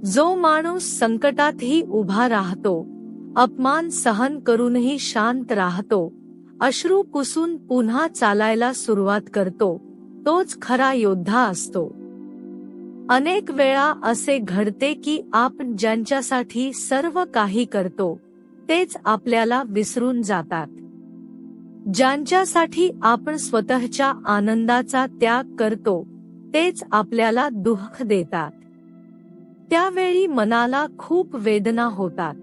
जो माणूस संकटातही उभा राहतो, अपमान सहन करूनही शांत राहतो, अश्रू पुसून पुन्हा चालायला सुरुवात करतो, तोच खरा योद्धा असतो. अनेक वेळा असे घडते की आपण ज्यांच्यासाठी सर्व काही करतो तेच आपल्याला विसरून जातात. ज्यांच्यासाठी आपण स्वतःच्या आनंदाचा त्याग करतो तेच आपल्याला दुःख देतात. त्यावेळी मनाला खूप वेदना होतात.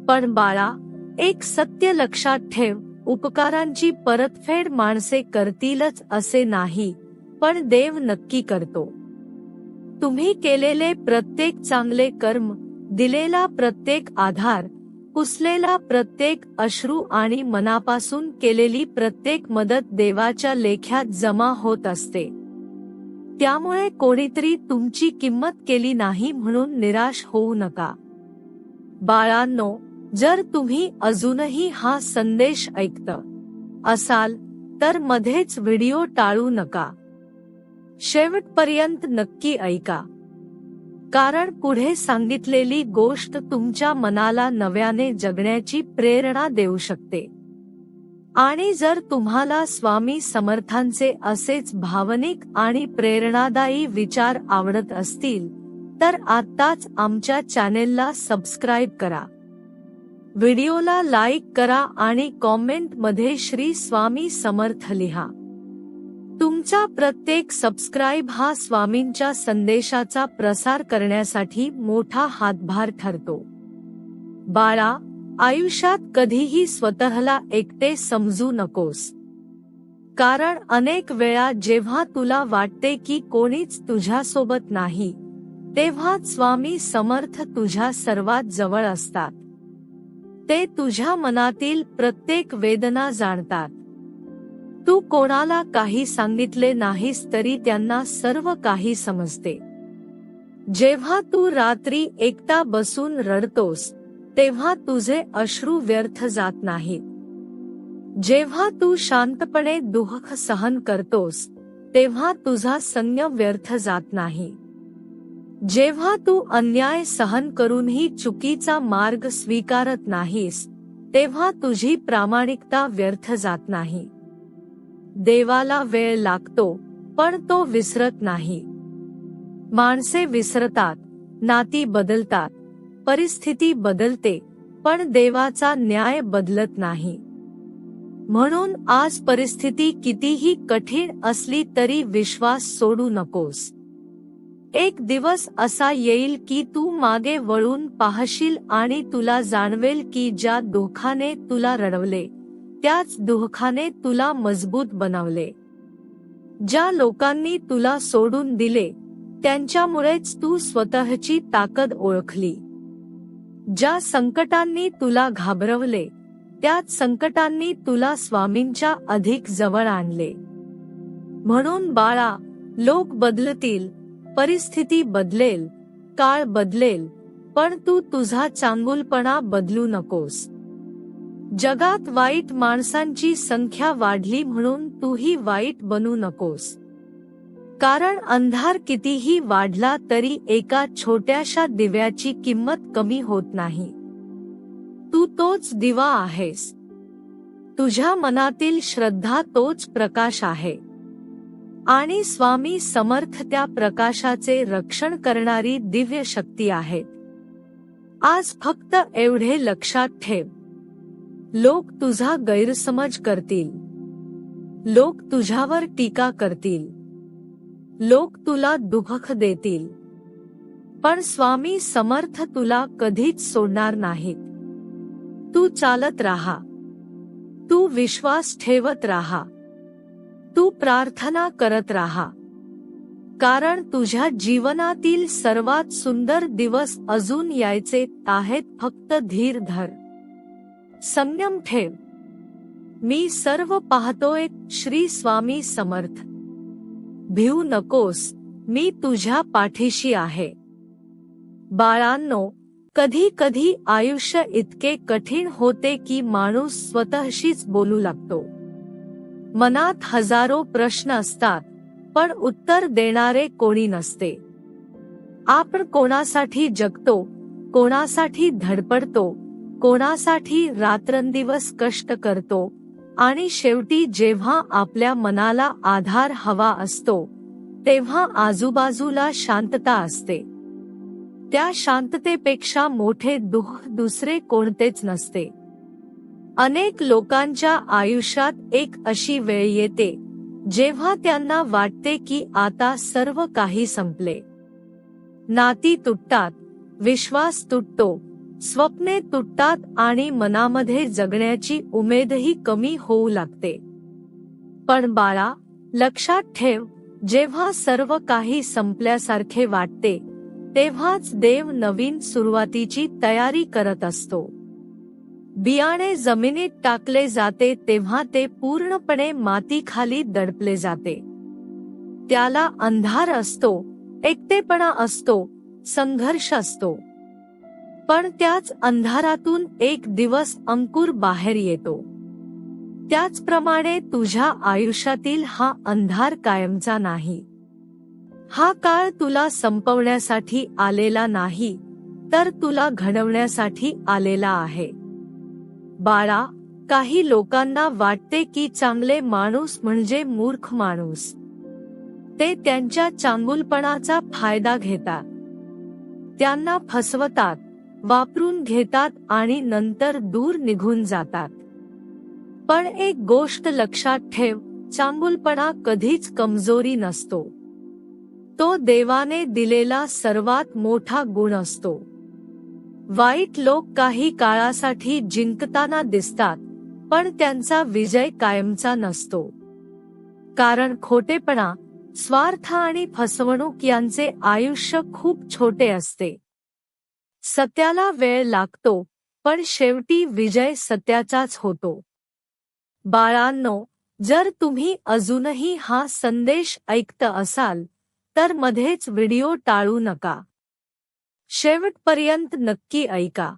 पण बाळा, एक सत्य लक्षात ठेव, उपकारांची परतफेड माणसे करतीलच असे नाही, पण देव नक्की करतो. तुम्ही केलेले प्रत्येक चांगले कर्म, दिलेला प्रत्येक आधार, पुसलेला प्रत्येक अश्रू आणि मनापासून केलेली प्रत्येक मदत देवाच्या लेख्यात जमा होत असते. त्यामुळे कोणीतरी तुमची किंमत केली नाही म्हणून निराश होऊ नका. बाळांनो, जर तुम्ही अजूनही हा संदेश ऐकत असाल तर मध्येच व्हिडिओ टाळू नका. शेवटपर्यंत नक्की ऐका, कारण पुढे सांगितलेली गोष्ट तुमच्या मनाला नव्याने जगण्याची प्रेरणा देऊ शकते. आणि जर तुम्हाला स्वामी समर्थांचे असेच भावनिक आणि प्रेरणादायी विचार आवडत असतील तर आत्ताच आमच्या चॅनेलला सबस्क्राईब करा, व्हिडिओला लाईक करा आणि कॉमेंट मध्ये श्री स्वामी समर्थ लिहा. तुमचा प्रत्येक सबस्क्राईब हा स्वामींच्या संदेशाचा प्रसार करण्यासाठी मोठा हातभार ठरतो. बाळा, आयुष्यात कधीही स्वतःला एकटे समजू नकोस. कारण अनेक वेळा जेव्हा तुला वाटते की कोणीच तुझ्यासोबत नाही, तेव्हाच स्वामी समर्थ तुझ्या सर्वात जवळ असतात. ते तुझ्या मनातील प्रत्येक वेदना जाणतात. तू कोणाला काही सांगितले नाहीस तरी त्यांना सर्व काही समजते. जेव्हा तू रात्री एकटा बसून रडतोस तेव्हा तुझे अश्रू व्यर्थ जात नाहीत. जेव्हा तू शांतपणे दुःख सहन करतोस तेव्हा तुझा संयम व्यर्थ जात नाही. जेव्हा तू अन्याय सहन करूनही चुकीचा मार्ग स्वीकारत नाहीस तेव्हा तुझी प्रामाणिकता व्यर्थ जात नाही. देवाला वेळ लागतो, पण तो विसरत नाही. माणसे विसरतात, नाती बदलतात, परिस्थिती बदलते, पण देवाचा न्याय बदलत नाही. म्हणून आज परिस्थिती कितीही कठीण असली तरी विश्वास सोडू नकोस. एक दिवस असा येईल की तू मागे वळून पाहशील आणि तुला जाणवेल की ज्या दुःखाने तुला रडवले त्याच दुःखाने तुला मजबूत बनवले. ज्या लोकांनी तुला सोडून दिले त्यांच्यामुळेच तू स्वतःची ताकद ओळखली. ज्या संकटांनी तुला घाबरवले त्याच संकटांनी तुला स्वामींच्या अधिक जवळ आणले. म्हणून बाळा, लोक बदलतील, परिस्थिती बदलेल, काळ बदलेल, पण तू तुझा चांगुलपणा बदलू नकोस. जगात वाईट माणसांची संख्या वाढली म्हणून तूही वाईट बनू नकोस. कारण अंधार कितीही वाढला तरी एका छोट्याशा दिव्याची किंमत कमी होत नाही. तू तोच दिवा आहेस. तुझ्या मनातील श्रद्धा तोच प्रकाश आहे. आणि स्वामी समर्थ त्या प्रकाशाचे रक्षण करणारी दिव्य शक्ती आहेत. आज फक्त एवढे लक्षात ठेव, लोक तुझा गैरसमज करतील, लोक तुझ्यावर टीका करतील, लोक तुला दुःख देतील, पण स्वामी समर्थ तुला कधीच सोडणार नाहीत. तू चालत राहा, तू विश्वास ठेवत राहा, तू प्रार्थना करत राहा. कारण तुझ्या जीवनातील सर्वात सुंदर दिवस अजून यायचे आहेत. फक्त धीर धर, संयम ठेव. मी सर्व पाहतोय. श्री स्वामी समर्थ. भिवू नकोस, मी तुझ्या पाठीशी आहे. बाळांनो, कधी कधी आयुष्य इतके कठीण होते की माणूस स्वतःशीच बोलू लागतो. मनात हजारो प्रश्न असतात, पण उत्तर देणारे कोणी नसते. आपण कोणासाठी जगतो, कोणासाठी धडपडतो, कोणासाठी रात्रंदिवस कष्ट करतो, आणि शेवटी जेव्हा आपल्या मनाला आधार हवा असतो, तेव्हा आजूबाजूला शांतता असते. त्या शांततेपेक्षा मोठे दुःख दुसरे कोणतेच नसते. अनेक लोकांच्या आयुष्यात एक अशी वेळ येते जेव्हा त्यांना वाटते की आता सर्व काही संपले. नाती तुटतात, विश्वास तुटतो, स्वप्ने तुटतात आणि मनामध्ये जगण्याची उमेदही कमी होऊ लागते. पण बाळा, लक्षात ठेव, जेव्हा सर्व काही संपल्यासारखे वाटते, तेव्हाच देव नवीन सुरुवातीची तयारी करत असतो. बियाणे जमिनीत टाकले जाते तेव्हा ते पूर्णपणे मातीखाली दडपले जाते. त्याला अंधार असतो, एकटेपणा असतो, संघर्ष असतो. पण त्याच अंधारातून एक दिवस अंकुर बाहेर येतो. त्याचप्रमाणे तुझ्या आयुष्यातील हा अंधार कायमचा नाही. हा काळ तुला संपवण्यासाठी आलेला नाही, तर तुला घडवण्यासाठी आलेला आहे. बाळा, काही लोकांना वाटते की चांगले माणूस म्हणजे मूर्ख माणूस. ते त्यांच्या चांगुलपणाचा फायदा घेतात, त्यांना फसवतात, वापरून घेतात आणि नंतर दूर निघून जातात. पण एक गोष्ट लक्षात ठेव, चांगुलपणा कधीच कमजोरी नसतो. तो देवाने दिलेला सर्वात मोठा गुण असतो. वाईट लोक काही काळासाठी जिंकताना दिसतात, पण त्यांचा विजय कायमचा नसतो. कारण खोटेपणा, स्वार्थ आणि फसवणूक यांचे आयुष्य खूप छोटे असते. सत्याला वेळ लागतो, पण शेवटी विजय सत्याचाच होतो. बाळांनो, जर तुम्ही अजूनही हा संदेश ऐकत असाल, तर मध्येच व्हिडिओ टाळू नका. शेवटपर्यंत नक्की ऐका.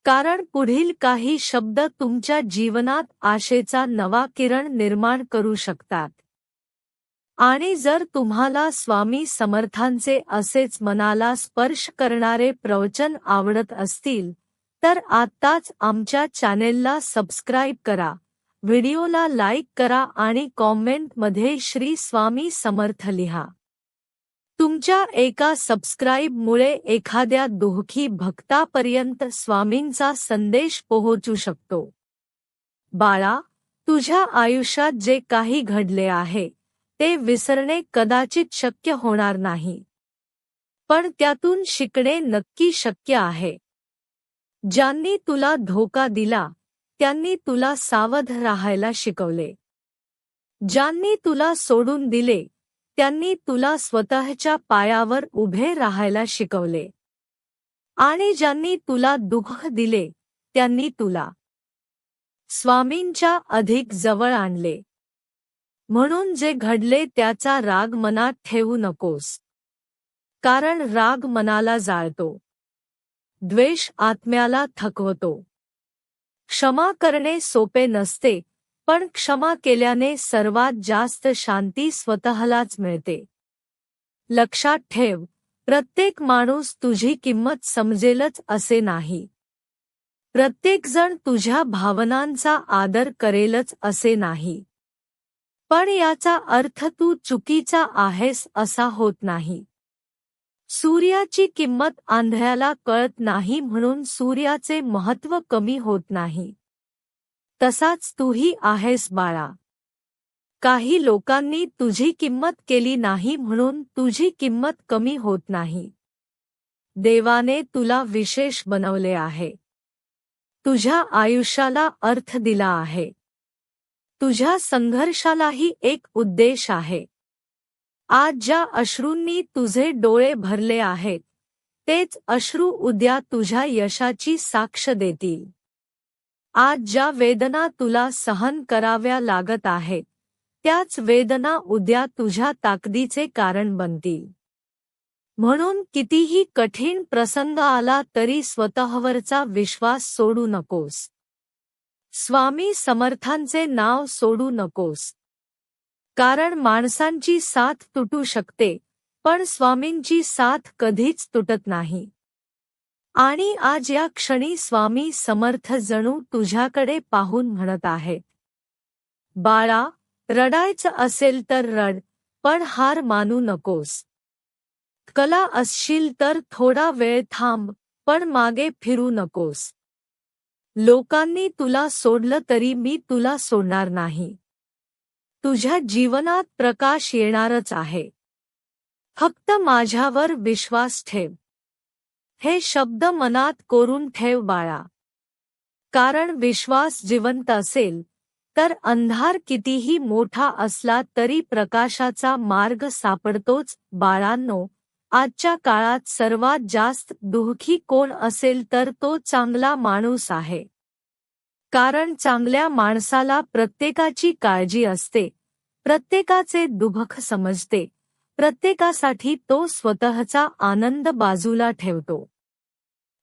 कारण पुढील काही शब्द तुमच्या जीवनात आशेचा नवा किरण निर्माण करू शकतात. आणि जर तुम्हाला स्वामी समर्थांचे असेच मनाला स्पर्श करणारे प्रवचन आवडत असतील, तर आत्ताच आमच्या चॅनेलला सबस्क्राईब करा, व्हिडिओला लाईक करा आणि कॉमेंटमध्ये श्री स्वामी समर्थ लिहा. तुमच्या एका सबस्क्राईबमुळे एखाद्या दुःखी भक्तापर्यंत स्वामींचा संदेश पोहोचू शकतो. बाळा, तुझ्या आयुष्यात जे काही घडले आहे, ते विसरणे कदाचित शक्य होणार नाही. पण त्यातून शिकणे नक्की शक्य आहे. ज्यांनी तुला धोका दिला, त्यांनी तुला सावध राहायला शिकवले. ज्यांनी तुला सोडून दिले, त्यांनी तुला स्वतःच्या पायावर उभे राहायला शिकवले. आणि ज्यांनी तुला दुःख दिले, त्यांनी तुला स्वामींच्या अधिक जवळ आणले. म्हणून जे घडले त्याचा राग मनात ठेवू नकोस. कारण राग मनाला जाळतो, द्वेष आत्म्याला थकवतो. क्षमा करणे सोपे नसते, पण क्षमा केल्याने सर्वात जास्त शांती स्वतःलाच मिळते. लक्षात ठेव, प्रत्येक माणूस तुझी किंमत समजेलच असे नाही. प्रत्येकजण तुझ्या भावनांचा आदर करेलच असे नाही. पण याचा अर्थ तू चुकीचा आहेस असा होत नाही. सूर्याची किंमत आंधळ्याला कळत नाही म्हणून सूर्याचे महत्त्व कमी होत नाही. तसाच तूही आहेस बाळा. काही लोकांनी तुझी किंमत केली नाही म्हणून तुझी किंमत कमी होत नाही. देवाने तुला विशेष बनवले आहे. तुझ्या आयुष्याला अर्थ दिला आहे. तुझ्या संघर्षालाही एक उद्देश आहे. आज ज्या अश्रूंनी तुझे डोळे भरले आहेत, तेच अश्रू उद्या तुझ्या यशाची साक्ष देतील. आज ज्या वेदना तुला सहन कराव्या लागत आहेत, त्याच वेदना उद्या तुझ्या ताकदीचे कारण बनतील. म्हणून कितीही कठीण प्रसंग आला तरी स्वतःवरचा विश्वास सोडू नकोस. स्वामी समर्थांचे नाव सोडू नकोस. कारण माणसांची साथ तुटू शकते, पण स्वामींची साथ कधीच तुटत नाही. आणि आज या क्षणी स्वामी समर्थ जणू तुझ्याकडे पाहून म्हणत आहेत, बाळा, रडायचं असेल तर रड, पण हार मानू नकोस. कला असशील तर थोडा वेळ थांब, पण मागे फिरू नकोस. लोकांनी तुला सोडलं तरी मी तुला सोडणार नाही. तुझ्या जीवनात प्रकाश येणारच आहे. फक्त माझ्यावर विश्वास ठेव. हे शब्द मनात कोरून ठेव बाळा. कारण विश्वास जिवंत असेल तर अंधार कितीही मोठा असला तरी प्रकाशाचा मार्ग सापडतोच. बाळांनो, आजच्या काळात सर्वात जास्त दुःखी कोण असेल तर तो चांगला माणूस आहे. कारण चांगल्या माणसाला प्रत्येकाची काळजी असते, प्रत्येकाचे दुःख समजते, प्रत्येकासाठी तो स्वतःचा आनंद बाजूला ठेवतो.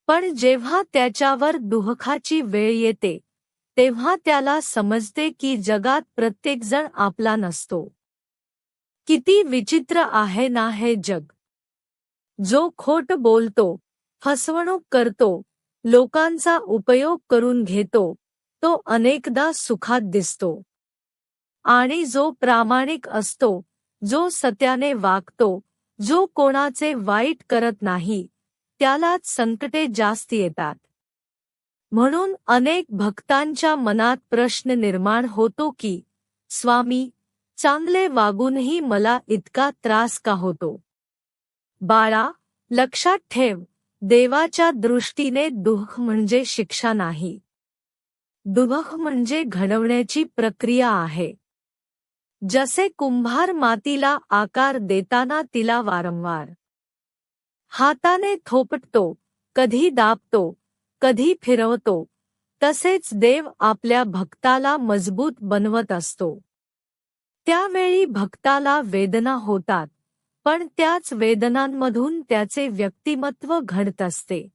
पण जेव्हा त्याच्यावर दुःखाची वेळ येते, तेव्हा त्याला समजते की जगात प्रत्येकजण आपला नसतो. किती विचित्र आहे ना हे जग. जो खोट बोलतो, फसवणूक करतो, लोकांचा उपयोग करून घेतो, तो अनेकदा सुखात दिसतो. आणि जो प्रामाणिक असतो, जो सत्याने वागतो, जो कोणाचे वाईट करत नाही, त्यालाच संकटे जास्त येतात. म्हणून अनेक भक्तांच्या मनात प्रश्न निर्माण होतो की, स्वामी, चांगले वागूनही मला इतका त्रास का होतो? बाळा, लक्षात ठेव, देवाच्या दृष्टीने दुःख म्हणजे शिक्षा नाही. दुःख म्हणजे घडवण्याची प्रक्रिया आहे. जसे कुंभार मातीला आकार देताना तिला वारंवार हाताने थोपटतो, कधी दाबतो, कधी फिरवतो, तसेच देव आपल्या भक्ताला मजबूत बनवत असतो. त्यावेळी भक्ताला वेदना होतात, पण त्याच वेदनांमधून त्याचे व्यक्तिमत्व घडत असते.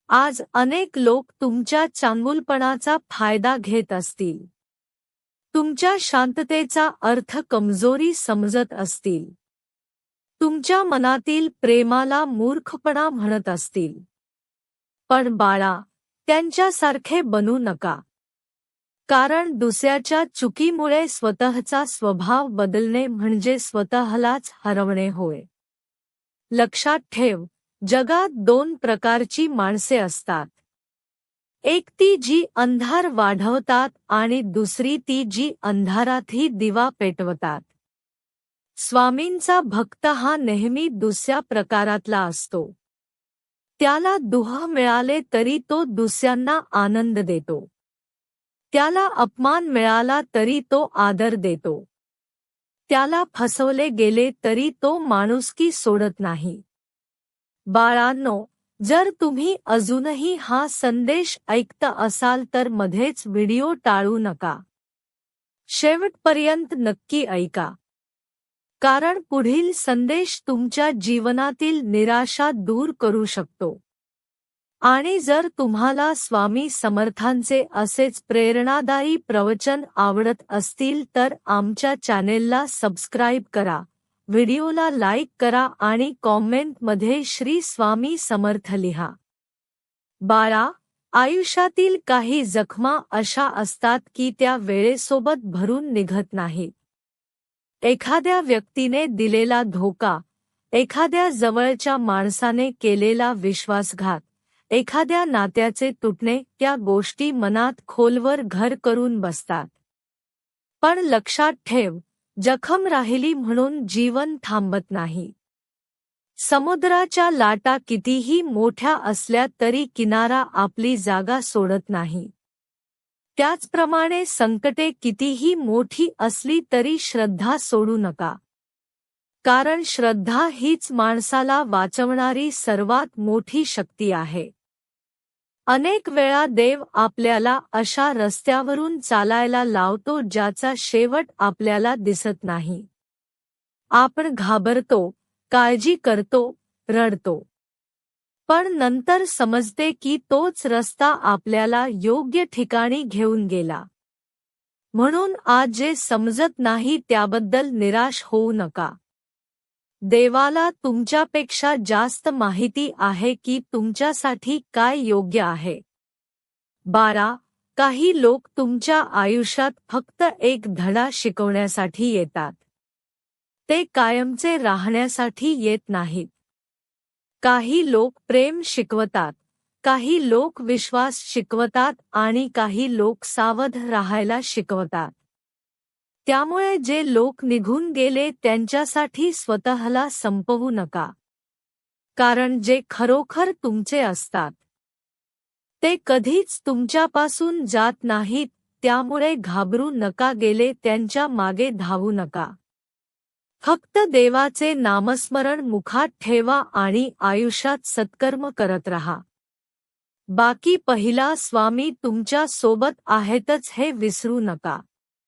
आज अनेक लोक तुमच्या चांगुलपणाचा फायदा घेत असतील. तुमच्या शांततेचा अर्थ कमजोरी समजत असतील. तुमच्या मनातील प्रेमाला मूर्खपणा म्हणत असतील. पण बाळा, त्यांच्यासारखे बनू नका. कारण दुसऱ्याच्या चुकीमुळे स्वतःचा स्वभाव बदलणे म्हणजे स्वतःलाच हरवणे होय. लक्षात ठेव, जगात दोन प्रकारची माणसे असतात. एक ती जी अंधार वाढवतात आणि दुसरी ती जी अंधारातही दिवा पेटवतात. स्वामींचा भक्त हा नेहमी दुसऱ्या प्रकारातला असतो. त्याला दुःख मिळाले तरी तो दुसऱ्यांना आनंद देतो. त्याला अपमान मिळाला तरी तो आदर देतो. त्याला फसवले गेले तरी तो माणुसकी सोडत नाही. बाळांनो, जर तुम्ही अजूनही हा संदेश ऐकता असाल तर मध्येच व्हिडिओ टाळू नका. शेवटपर्यंत नक्की ऐका. कारण पुढील संदेश तुमच्या जीवनातील निराशा दूर करू शकतो. आणि जर तुम्हाला स्वामी समर्थांचे असेच प्रेरणादायी प्रवचन आवडत असतील तर आमच्या चॅनेलला सबस्क्राईब करा, व्हिडिओला लाईक करा आणि कॉमेंटमध्ये श्री स्वामी समर्थ लिहा. बाळा, आयुष्यातील काही जखमा अशा असतात की त्या वेळेसोबत भरून निघत नाहीत. एखाद्या व्यक्तीने दिलेला धोका, एखाद्या जवळच्या माणसाने केलेला विश्वासघात, एखाद्या नात्याचे तुटणे, त्या गोष्टी मनात खोलवर घर करून बसतात. पण लक्षात ठेव, जखम राहिली म्हणून जीवन थांबत नाही. समुद्राच्या लाटा कितीही मोठ्या असल्या तरी किनारा आपली जागा सोडत नाही. त्याचप्रमाणे संकटे कितीही मोठी असली तरी श्रद्धा सोडू नका. कारण श्रद्धा हीच माणसाला वाचवणारी सर्वात मोठी शक्ती आहे. अनेक वेळा देव आपल्याला अशा रस्त्यावरून चालायला लावतो ज्याचा शेवट आपल्याला दिसत नाही. आपण घाबरतो, काळजी करतो, रडतो. पण नंतर समजते की तोच रस्ता आपल्याला योग्य ठिकाणी घेऊन गेला. म्हणून आज जे समजत नाही त्याबद्दल निराश होऊ नका. देवाला तुमच्यापेक्षा जास्त माहिती आहे की तुमच्यासाठी काय योग्य आहे. 12. काही लोक तुमच्या आयुष्यात फक्त एक धडा शिकवण्यासाठी येतात. ते कायमचे राहण्यासाठी येत नाहीत. काही लोक प्रेम शिकवतात, काही लोक विश्वास शिकवतात आणि काही लोक सावध राहायला शिकवतात. त्यामुळे जे लोक निघून गेले त्यांच्यासाठी स्वतःला संपवू नका. कारण जे खरोखर तुमचे असतात ते कधीच तुमच्यापासून जात नाहीत. त्यामुळे घाबरू नका, गेले त्यांच्या मागे धावू नका. फक्त देवाचे नामस्मरण मुखात ठेवा आणि आयुष्यात सत्कर्म करत रहा. बाकी पहिला स्वामी तुमच्या सोबत आहेतच हे विसरू नका.